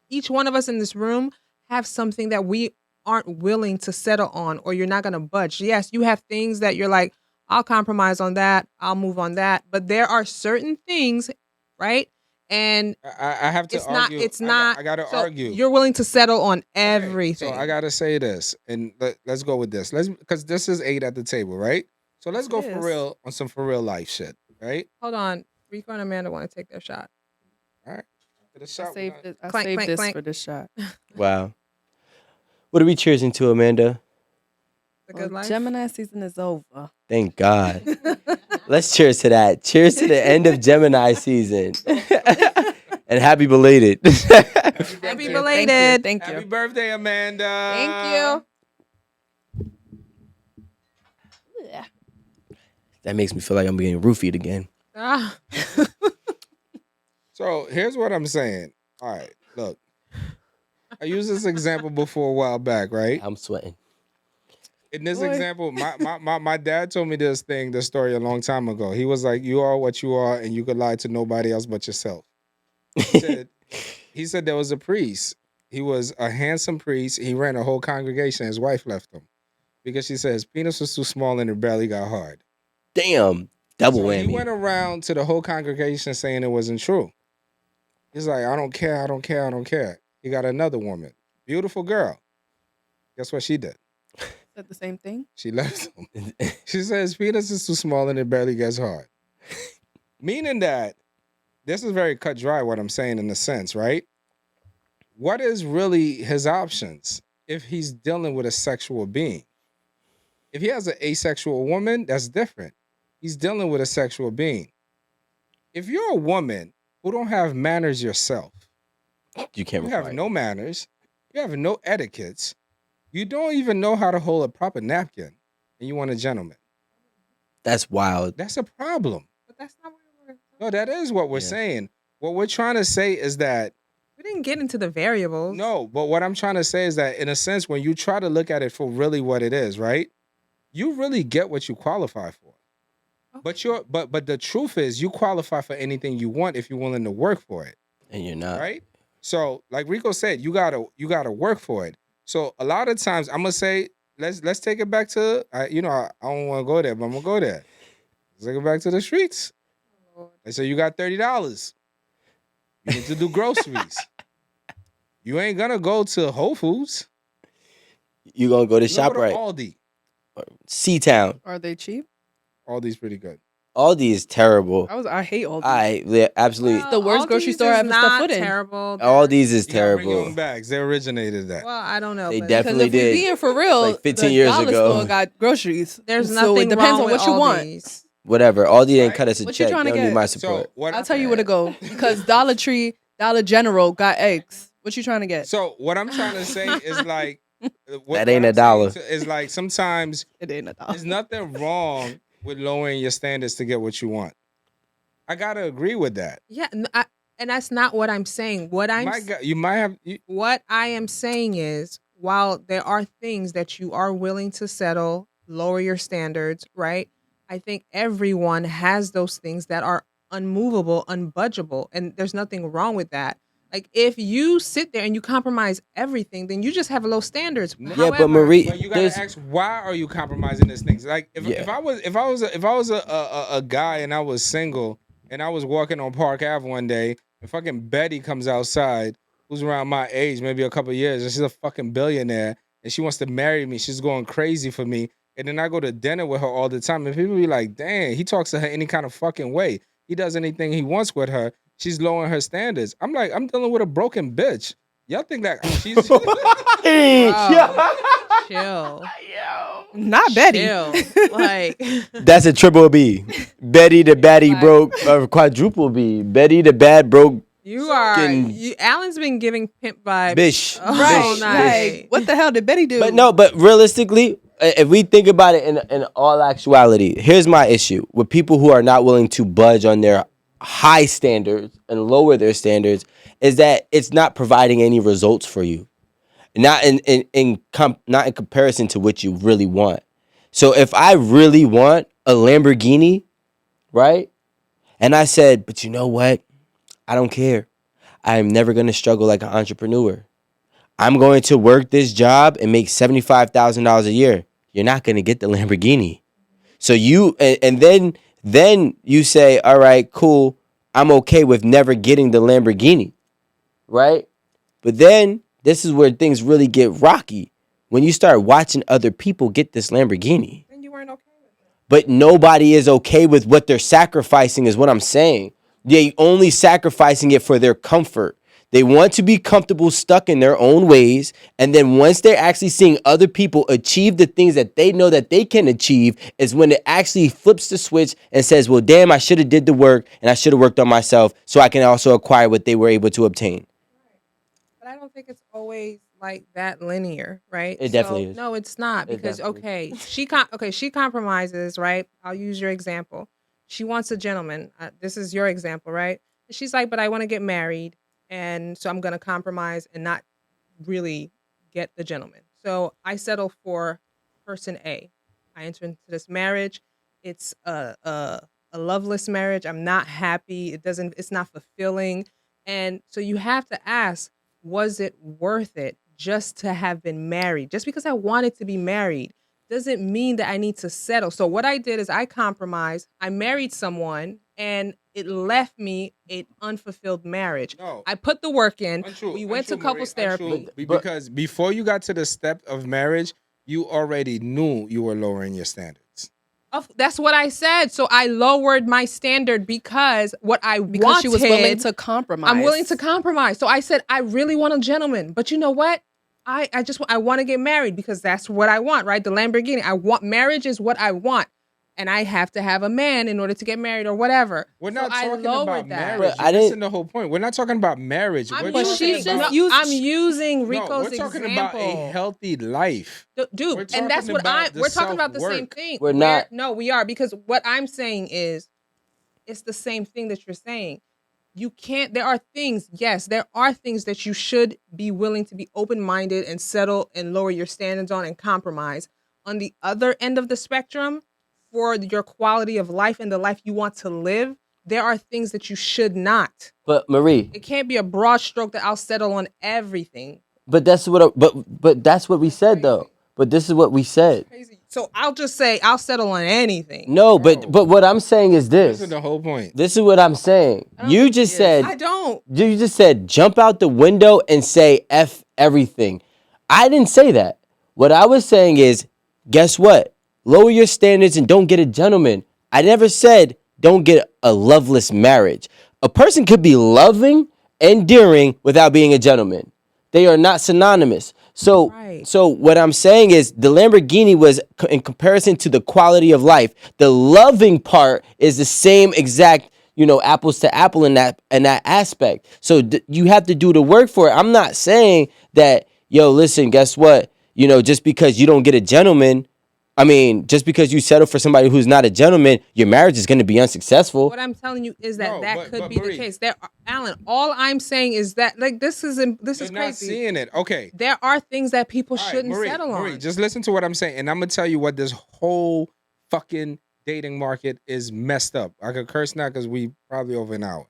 S3: each one of us in this room have something that we aren't willing to settle on, or you're not going to budge. Yes, you have things that you're like, I'll compromise on that. I'll move on that. But there are certain things, right? And
S4: I have to
S3: it's
S4: argue.
S3: It's not.
S4: I got to
S3: so
S4: argue.
S3: You're willing to settle on
S4: Okay,
S3: everything.
S4: So I gotta say this, and let's go with this. Because this is 8 at the table, right? So let's go for
S2: Yes.
S4: real on some for real life shit, right?
S3: Hold on. Rico and Amanda want to take their shot.
S4: All right. For the
S2: I
S4: shot,
S2: saved
S4: we're
S2: I
S3: Clank,
S2: saved
S3: clank,
S2: this
S3: clank.
S2: for this shot.
S1: Wow. What are we cheersing to, Amanda?
S3: The good life.
S2: Gemini season is over.
S1: Thank God. Let's cheers to that. Cheers to the end of Gemini season. And happy belated.
S3: Happy belated.
S2: Thank
S4: Happy
S2: you.
S4: birthday, Amanda.
S3: Thank
S2: Yeah.
S1: That makes me feel like I'm getting roofied again.
S3: Ah.
S4: So here's what I'm saying. All right, look. I used this example before a while back, right?
S1: I'm sweating.
S4: In this
S2: Boy.
S4: example, my dad told me this story a long time ago. He was like, "You are what you are, and you could lie to nobody else but yourself." He said there was a priest. He was a handsome priest. He ran a whole congregation. His wife left him because she said his penis was too small and her belly got hard.
S1: Damn. Double
S4: So
S1: whammy.
S4: he went around to the whole congregation saying it wasn't true. He's like, I don't care, I don't care, I don't care. He got another woman, beautiful girl. Guess what she did?
S2: Said the same thing.
S4: She left him. She says penis is too small and it barely gets hard. Meaning that this is very cut dry what I'm saying in a sense, right? What is really his options if he's dealing with a sexual being? If he has an asexual woman, that's different. He's dealing with a sexual being. If you're a woman who don't have manners yourself,
S1: You can't
S4: you have
S1: require
S4: no
S1: it.
S4: manners, you have no etiquettes, you don't even know how to hold a proper napkin, and you want a gentleman.
S1: That's wild.
S4: That's a problem.
S3: But that's not what we're.
S4: No, that is what we're
S1: Yeah.
S4: saying. What we're trying to say is that,
S3: We didn't get into the variables.
S4: no, but what I'm trying to say is that in a sense, when you try to look at it for really what it is, right? You really get what you qualify for.
S3: Okay.
S4: But the truth is you qualify for anything you want if you're willing to work for it.
S1: And you're not.
S4: Right? So, like Rico said, you gotta work for it. So a lot of times, I'm gonna say, let's take it back to, I don't want to go there, but I'm gonna go there. Let's take it back to the streets. They say you got $30. You need to do groceries. You ain't gonna go to Whole Foods.
S1: You gonna go to
S4: You gonna go to
S1: ShopRite.
S4: Aldi.
S1: C-Town.
S2: Are they cheap?
S4: Aldi's pretty good.
S1: Aldi is terrible.
S2: I hate all these.
S1: Absolutely.
S2: The worst grocery
S3: Aldi's
S2: store
S3: is
S2: I've ever stepped
S3: not
S2: foot in.
S3: terrible.
S1: Aldi's is
S4: You gotta bring your
S1: terrible.
S4: own bags. They originated that.
S3: Well, I don't know.
S1: They
S3: but
S1: definitely
S2: Because if we
S1: did.
S2: being for real,
S1: Like 15
S2: the
S1: years
S2: dollar
S1: ago.
S2: store got groceries.
S3: There's
S2: So
S3: nothing
S2: it depends
S3: wrong
S2: on
S3: with
S2: what you want.
S3: Aldi's.
S1: Whatever. Aldi didn't
S4: Right?
S1: cut us a
S2: What you
S1: check.
S2: trying
S1: They
S2: to
S1: don't need
S2: get?
S1: my
S4: So
S1: support.
S4: what?
S2: I'll tell you where to go because Dollar Tree, Dollar General got eggs. What you trying to get?
S4: So what I'm trying to say is like,
S1: That ain't a dollar.
S4: Is like sometimes
S2: It ain't a dollar.
S4: there's nothing wrong with lowering your standards to get what you want. I gotta agree with that.
S3: Yeah, and that's not what I'm saying.
S4: You might have.
S3: What I am saying is, while there are things that you are willing to settle, lower your standards, right? I think everyone has those things that are unmovable, unbudgeable, and there's nothing wrong with that. Like if you sit there and you compromise everything, then you just have low standards.
S1: Yeah, but Marie,
S4: But you gotta ask, why are you compromising these things? Like if I was a guy and I was single and I was walking on Park Ave one day and fucking Betty comes outside, who's around my age, maybe a couple of years, and she's a fucking billionaire and she wants to marry me. She's going crazy for me. And then I go to dinner with her all the time. And people be like, damn, he talks to her any kind of fucking way. He does anything he wants with her. She's lowering her standards. I'm like, I'm dealing with a broken bitch. Y'all think that she's
S3: Chill.
S2: Not Betty.
S3: Chill. Like
S1: that's a triple B. Betty the baddie broke, or quadruple B. Betty the bad broke.
S3: you are.
S1: Fucking-
S3: Alan's been giving pimp vibes.
S1: Bish.
S3: all
S2: Right.
S3: night.
S2: Like, what the hell did Betty do?
S1: But realistically, if we think about it in all actuality, here's my issue with people who are not willing to budge on their high standards and lower their standards is that it's not providing any results for you. Not not in comparison to what you really want. So if I really want a Lamborghini, right? And I said, but you know what? I don't care. I am never going to struggle like an entrepreneur. I'm going to work this job and make $75,000 a year. You're not going to get the Lamborghini. So you and then you say, all right, cool. I'm okay with never getting the Lamborghini, right? But then this is where things really get rocky when you start watching other people get this Lamborghini.
S3: And you weren't okay with it.
S1: But nobody is okay with what they're sacrificing is what I'm saying. They only sacrificing it for their comfort. They want to be comfortable stuck in their own ways. And then once they're actually seeing other people achieve the things that they know that they can achieve is when it actually flips the switch and says, well, damn, I should have did the work and I should have worked on myself so I can also acquire what they were able to obtain.
S3: But I don't think it's always like that linear, right?
S1: It definitely is.
S3: No, it's not
S1: It
S3: because
S1: definitely
S3: she compromises, right? I'll use your example. She wants a gentleman. This is your example, right? And she's like, but I want to get married, and so I'm going to compromise and not really get the gentleman. So I settle for person A. I enter into this marriage. It's a loveless marriage. I'm not happy. It's not fulfilling. And so you have to ask, was it worth it just to have been married? Just because I wanted to be married doesn't mean that I need to settle. So what I did is I compromised. I married someone and it left me an unfulfilled marriage.
S4: No.
S3: I put the work in.
S4: Untrue,
S3: We went to
S4: untrue,
S3: couples
S4: Marie,
S3: therapy.
S4: untrue. Because before you got to the step of marriage, you already knew you were lowering your standards.
S3: That's what I said. So I lowered my standard because what I
S2: because
S3: wanted,
S2: she was willing to compromise.
S3: I'm willing to compromise. So I said, I really want a gentleman. But you know what? I want to get married because that's what I want, right? The Lamborghini. Marriage is what I want. And I have to have a man in order to get married or whatever.
S4: We're not
S3: I
S4: talking
S3: lowered
S4: about
S3: that.
S4: marriage.
S1: But I didn't-
S4: Listen to the whole point. We're not talking about marriage.
S3: I'm
S4: We're
S3: using,
S4: talking about,
S3: I'm using Rico's
S4: we're talking
S3: example.
S4: about a healthy life. We're
S3: Dude, and that's
S4: talking
S3: what
S4: about the
S3: we're talking about the same
S4: self-work.
S3: thing.
S1: We're not.
S3: No, we are, because what I'm saying is it's the same thing that you're saying. You can't, there are things that you should be willing to be open-minded and settle and lower your standards on and compromise. On the other end of the spectrum, for your quality of life and the life you want to live, there are things that you should not.
S1: But Marie,
S3: It can't be a broad stroke that I'll settle on everything.
S1: but that's what but that's what we said though. But this is what we said.
S3: Crazy. So I'll just say I'll settle on anything.
S1: No, but what I'm saying is this.
S4: This is the whole point.
S1: This is what I'm saying. You just said
S3: I don't.
S1: you just said jump out the window and say F everything. I didn't say that. What I was saying is, guess what? Lower your standards and don't get a gentleman. I never said don't get a loveless marriage. A person could be loving, endearing without being a gentleman. They are not synonymous. So
S3: Right.
S1: so what I'm saying is the Lamborghini was in comparison to the quality of life. The loving part is the same exact, apples to apple in that aspect. So you have to do the work for it. I'm not saying that, yo, listen, guess what? Just because you don't get a gentleman, just because you settle for somebody who's not a gentleman, your marriage is going to be unsuccessful.
S3: What I'm telling you is that
S4: No,
S3: could
S4: but
S3: be the
S4: Marie,
S3: case. Alan, all I'm saying is that this is
S4: you're
S3: crazy.
S4: not seeing it. Okay.
S3: There are things that people
S4: All right,
S3: shouldn't
S4: Marie,
S3: settle
S4: Marie,
S3: on.
S4: just listen to what I'm saying, and I'm gonna tell you what this whole fucking dating market is messed up. I could curse now because we probably over an hour.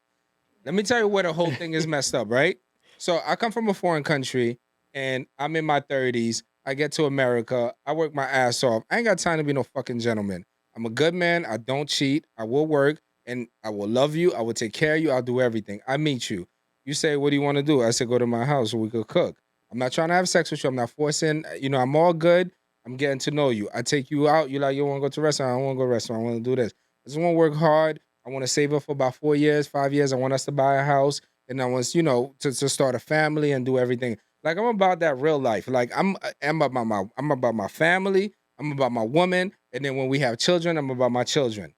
S4: Let me tell you where the whole thing is messed up, right? So I come from a foreign country, and I'm in my 30s. I get to America. I work my ass off. I ain't got time to be no fucking gentleman. I'm a good man. I don't cheat. I will work, and I will love you. I will take care of you. I'll do everything. I meet you. You say, what do you want to do? I say, go to my house so we could cook. I'm not trying to have sex with you. I'm not forcing. I'm all good. I'm getting to know you. I take you out. You like, you want to go to a restaurant? I don't want to go to a restaurant. I want to do this. I just want to work hard. I want to save up for about 4 years, 5 years. I want us to buy a house. And I want, to start a family and do everything. Like, I'm about that real life. Like, I'm about my family. I'm about my woman. And then when we have children, I'm about my children.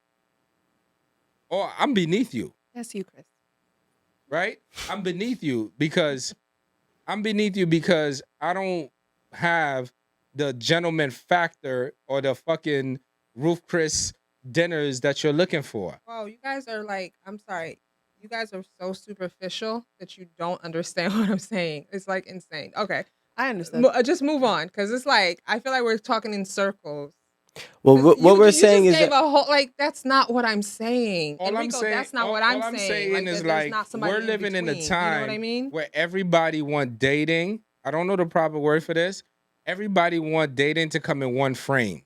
S4: Or I'm beneath you.
S2: That's you, Chris.
S4: Right? I'm beneath you because I don't have the gentleman factor or the fucking Roof Chris dinners that you're looking for.
S3: Wow, you guys are like, I'm sorry. You guys are so superficial that you don't understand what I'm saying. It's like insane. Okay.
S2: I understand.
S3: Just move on, because it's like, I feel like we're talking in circles.
S1: Well, what we're saying
S3: you
S1: is
S3: just gave
S1: that
S3: a whole, like, that's not what I'm saying.
S4: All I'm
S3: Enrico,
S4: saying,
S3: that's not what
S4: all
S3: I'm saying.
S4: saying is
S3: there's
S4: like
S3: not somebody
S4: we're living in a
S3: between.
S4: time
S3: You know what I mean?
S4: where everybody want dating. I don't know the proper word for this. Everybody want dating to come in one frame.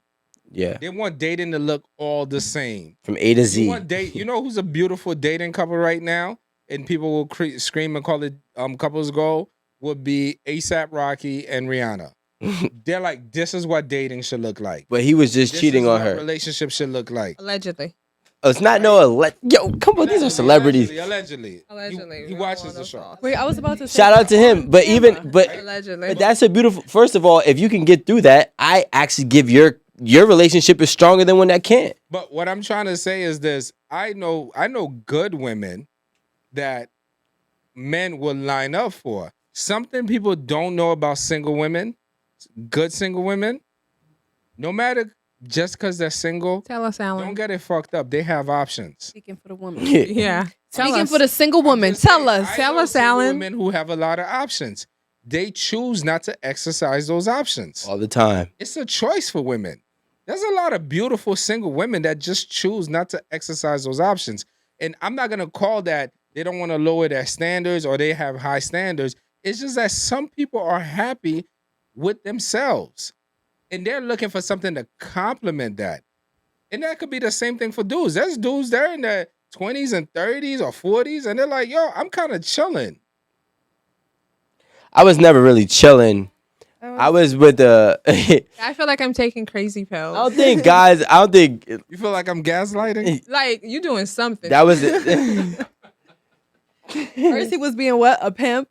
S1: yeah,
S4: They want dating to look all the same.
S1: from A to
S4: You
S1: Z.
S4: want date. You know who's a beautiful dating couple right now, and people will scream and call it couples goal, would be ASAP Rocky and Rihanna. They're like, this is what dating should look like.
S1: But he was just
S4: This
S1: cheating
S4: is
S1: on
S4: what
S1: her.
S4: relationship should look like.
S3: Allegedly.
S1: Oh, it's not yo, come on, these are celebrities.
S4: Allegedly.
S3: Allegedly.
S4: He
S3: We
S4: watches
S3: don't
S4: the
S3: want
S4: show.
S3: no sauce.
S2: Wait, I was about to say
S1: Shout out to him.
S2: on
S1: But
S2: camera.
S3: Allegedly.
S1: but that's a beautiful. First of all, if you can get through that, I actually give your relationship is stronger than one that can't.
S4: But what I'm trying to say is this: I know good women that men will line up for. Something people don't know about single women, good single women, no matter just because they're single,
S3: Tell us, Alan.
S4: don't get it fucked up. They have options.
S2: Speaking for the woman.
S3: Yeah. Tell
S2: Speaking
S3: us.
S2: for the single woman.
S4: Just
S2: Tell
S4: saying,
S2: us.
S4: I
S3: Tell
S4: know
S3: us,
S4: single
S3: Alan.
S4: Women who have a lot of options. They choose not to exercise those options.
S1: All the time.
S4: It's a choice for women. There's a lot of beautiful single women that just choose not to exercise those options. And I'm not going to call that they don't want to lower their standards or they have high standards. It's just that some people are happy with themselves and they're looking for something to complement that. And that could be the same thing for dudes. There's dudes, they're in their 20s and 30s or 40s and they're like, yo, I'm kind of chilling.
S1: I was never really chilling. I was with the.
S3: I feel like I'm taking crazy pills.
S1: I don't think guys. I don't think
S4: You feel like I'm gaslighting?
S3: Like, you doing something.
S1: that was it.
S2: First he was being what? A pimp?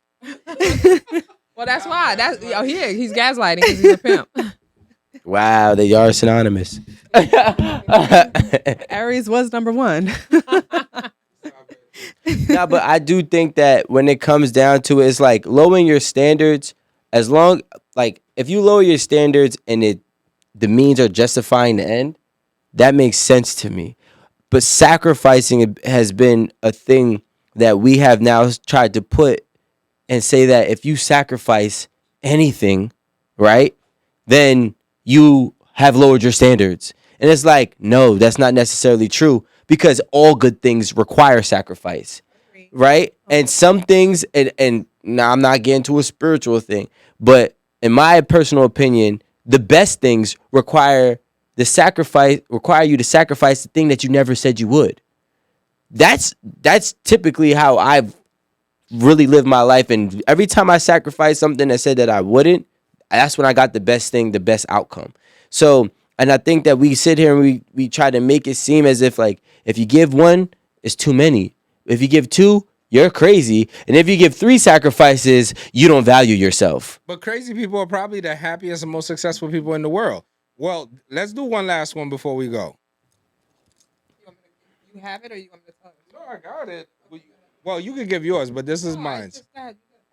S3: Well, that's why. He's gaslighting because he's a pimp.
S1: Wow, they are synonymous.
S2: Aries was number one.
S1: Nah, but I do think that when it comes down to it, it's like lowering your standards. As long like if you lower your standards and the means are justifying the end, that makes sense to me. But sacrificing has been a thing that we have now tried to put and say that if you sacrifice anything, right, then you have lowered your standards. And it's like, no, that's not necessarily true because all good things require sacrifice, right? And some things, and now I'm not getting to a spiritual thing, but in my personal opinion, the best things require you to sacrifice the thing that you never said you would. That's typically how I've really lived my life, and every time I sacrificed something that said that I wouldn't, that's when I got the best thing, the best outcome. So And I think that we sit here and we try to make it seem as if like if you give one, it's too many. If you give two, you're crazy. And if you give 3 sacrifices, you don't value yourself.
S4: But crazy people are probably the happiest and most successful people in the world. Well, let's do one last one before we go.
S3: You have it, or you want me to tell you?
S4: No, I got it. Well, you can give yours, but this is mine.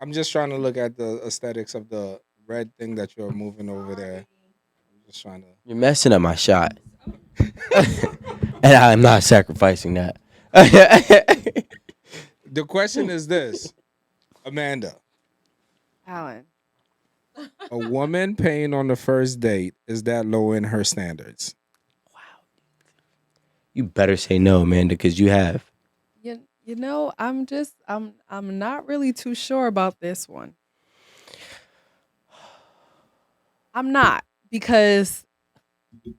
S4: I'm just trying to look at the aesthetics of the red thing that you're moving over there. I'm just trying to.
S1: You're messing up my shot. And I'm not sacrificing that.
S4: The question is this, Amanda.
S2: Alan.
S4: A woman paying on the first date, is that lowering her standards?
S1: You better say no, Amanda, because you have.
S2: You know, I'm not really too sure about this one. I'm not, because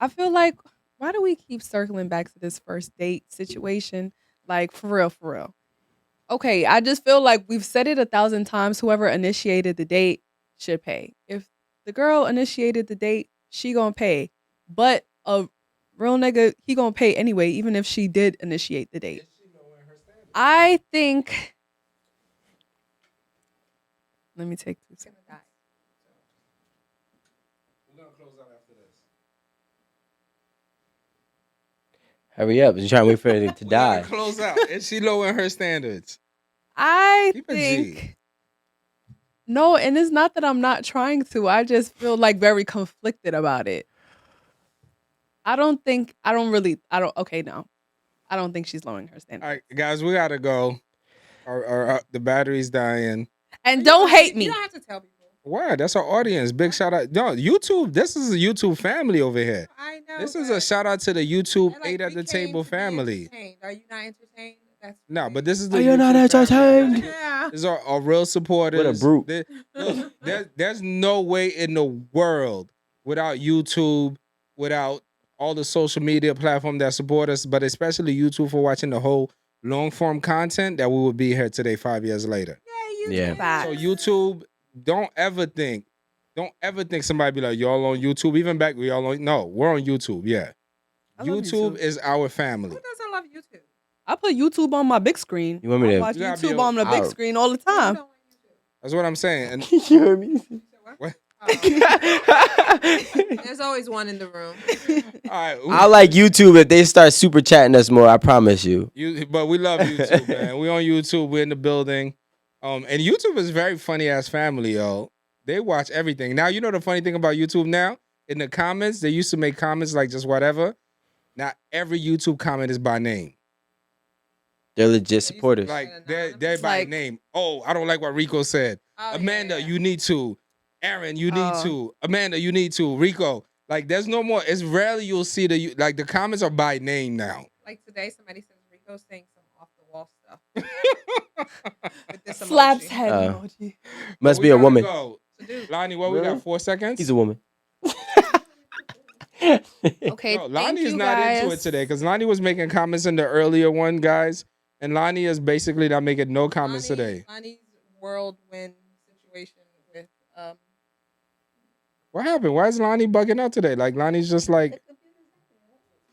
S2: I feel like, why do we keep circling back to this first date situation? Like, for real. Okay, I just feel like we've said it 1,000 times. Whoever initiated the date should pay. If the girl initiated the date, she gonna pay. But a real nigga, he gonna pay anyway, even if she did initiate the date. I think. Let me take this.
S4: We're gonna close out after this.
S1: Hurry up. You're trying to wait for it to die.
S4: Close out. Is she lowering her standards?
S2: I
S4: Keep it G.
S2: think. No, and it's not that I'm not trying to. I just feel like very conflicted about it. Okay, no. I don't think she's lowering her standards.
S4: All right, guys, we gotta go. The battery's dying.
S2: And don't hate me.
S3: You don't have to tell people.
S4: Why? That's our audience. Big shout out. No, YouTube. This is a YouTube family over here.
S3: I know.
S4: This is a shout out to the YouTube
S3: Like,
S4: 8 at
S3: we
S4: the
S3: came
S4: table
S3: to be
S4: family.
S3: entertained. Are you not entertained? That's
S4: No, but this is the.
S1: Are you not
S4: YouTube family.
S1: entertained?
S3: Yeah.
S4: These are real supporters.
S1: What a brute.
S4: Look, there's no way in the world without YouTube, without all the social media platform that support us, but especially YouTube for watching the whole long form content, that we would be here today 5 years later.
S1: Yeah.
S2: Facts.
S4: So YouTube, don't ever think somebody be like, y'all on YouTube. Even back, we all on. No, we're on YouTube. Yeah.
S2: I love
S4: YouTube is our family.
S3: Who doesn't love YouTube?
S2: I put YouTube on my big screen.
S1: You want me
S2: I
S1: to?
S2: watch
S4: You gotta be
S2: YouTube
S4: able-
S2: on the big
S1: Out.
S2: screen all the
S3: Who
S2: time.
S3: don't like YouTube?
S4: That's what I'm saying. And
S1: You heard me?
S4: what?
S3: There's always one in the room.
S4: All right.
S1: I like YouTube if they start super chatting us more. I promise you.
S4: But we love YouTube, man. We on YouTube. We're in the building. And YouTube is very funny ass family, yo. They watch everything. Now, you know the funny thing about YouTube now? In the comments, they used to make comments like just whatever. Now, every YouTube comment is by name.
S1: They're legit supporters.
S4: Like, they're by
S2: Like-
S4: name. Oh, I don't like what Rico said.
S3: Oh,
S4: Amanda,
S3: yeah.
S4: you need to. Aaron, you need
S2: Oh.
S4: to. Amanda, you need to. Rico. Like, there's no more. It's rarely you'll see the comments are by name now.
S3: Like today, somebody says Rico's saying some off the wall stuff. With this
S2: Slaps
S3: emoji.
S2: head
S1: Oh.
S2: emoji.
S1: Must
S4: We
S1: be a
S4: gotta
S1: woman.
S4: go.
S3: So, dude,
S4: Lonnie, what we
S1: Really?
S4: got? 4 seconds?
S1: He's a woman.
S2: Okay,
S4: No,
S2: thank
S4: Lonnie is
S2: you
S4: not
S2: guys.
S4: into it today because Lonnie was making comments in the earlier one, guys. And Lonnie is basically not making no comments today.
S3: Lonnie's whirlwind situation with
S4: What happened? Why is Lonnie bugging out today? Like, Lonnie's just like,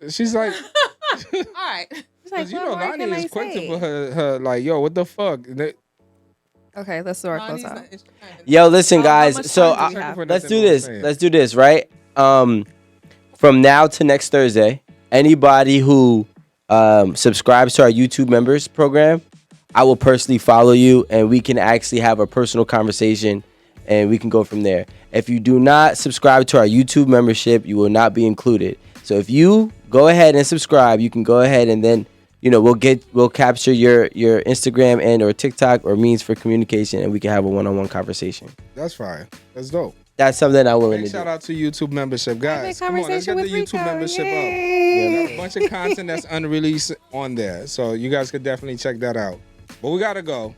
S4: she's like,
S3: all right.
S2: It's like,
S4: because you
S2: what
S4: know,
S2: more
S4: Lonnie
S2: can I
S4: is quick to
S2: say?
S4: put her like, yo, what the fuck?
S2: Okay, let's do our
S3: Lonnie's
S2: close out.
S3: not- it's kind of-
S1: Yo, listen,
S2: How
S1: guys.
S2: much
S1: So
S2: time do we have?
S1: let's do this. Let's do this, right? From now to next Thursday, anybody who subscribes to our YouTube members program, I will personally follow you, and we can actually have a personal conversation, and we can go from there. If you do not subscribe to our YouTube membership, you will not be included. So if you go ahead and subscribe, you can go ahead and then, you know, we'll capture your Instagram and or TikTok or means for communication, and we can have a one-on-one conversation.
S4: That's fine. That's dope.
S1: That's something I'm willing
S4: Big
S1: to
S4: shout
S1: do.
S4: out to YouTube membership, guys. Come on, let's
S2: conversation
S4: get the
S2: with
S4: YouTube
S2: Rico.
S4: membership up.
S2: Yay.
S4: We got a bunch of content that's unreleased on there, so you guys could definitely check that out. But we gotta go.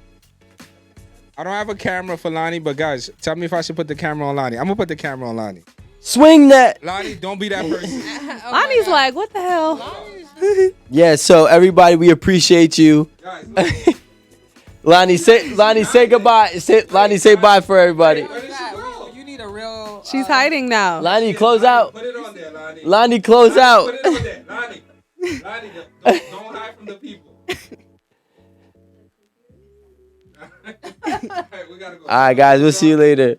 S4: I don't have a camera for Lonnie, but guys, tell me if I should put the camera on Lonnie. I'm gonna put the camera on Lonnie.
S1: Swing that.
S4: Lonnie, don't be that person.
S3: Oh my
S2: Lonnie's
S3: God.
S2: like, what the hell?
S1: Yeah, so everybody, we appreciate you.
S4: Guys, look.
S1: Lonnie, say goodbye. Lonnie, say bye for everybody.
S3: Oh my God, you need a real
S2: She's hiding now.
S1: Lonnie, close out.
S4: Put it on there, Lonnie.
S1: Lonnie, close out.
S4: Put it on there, Lonnie. Lonnie, don't hide from the people. All right, we gotta go.
S1: All right, guys, we'll see you later.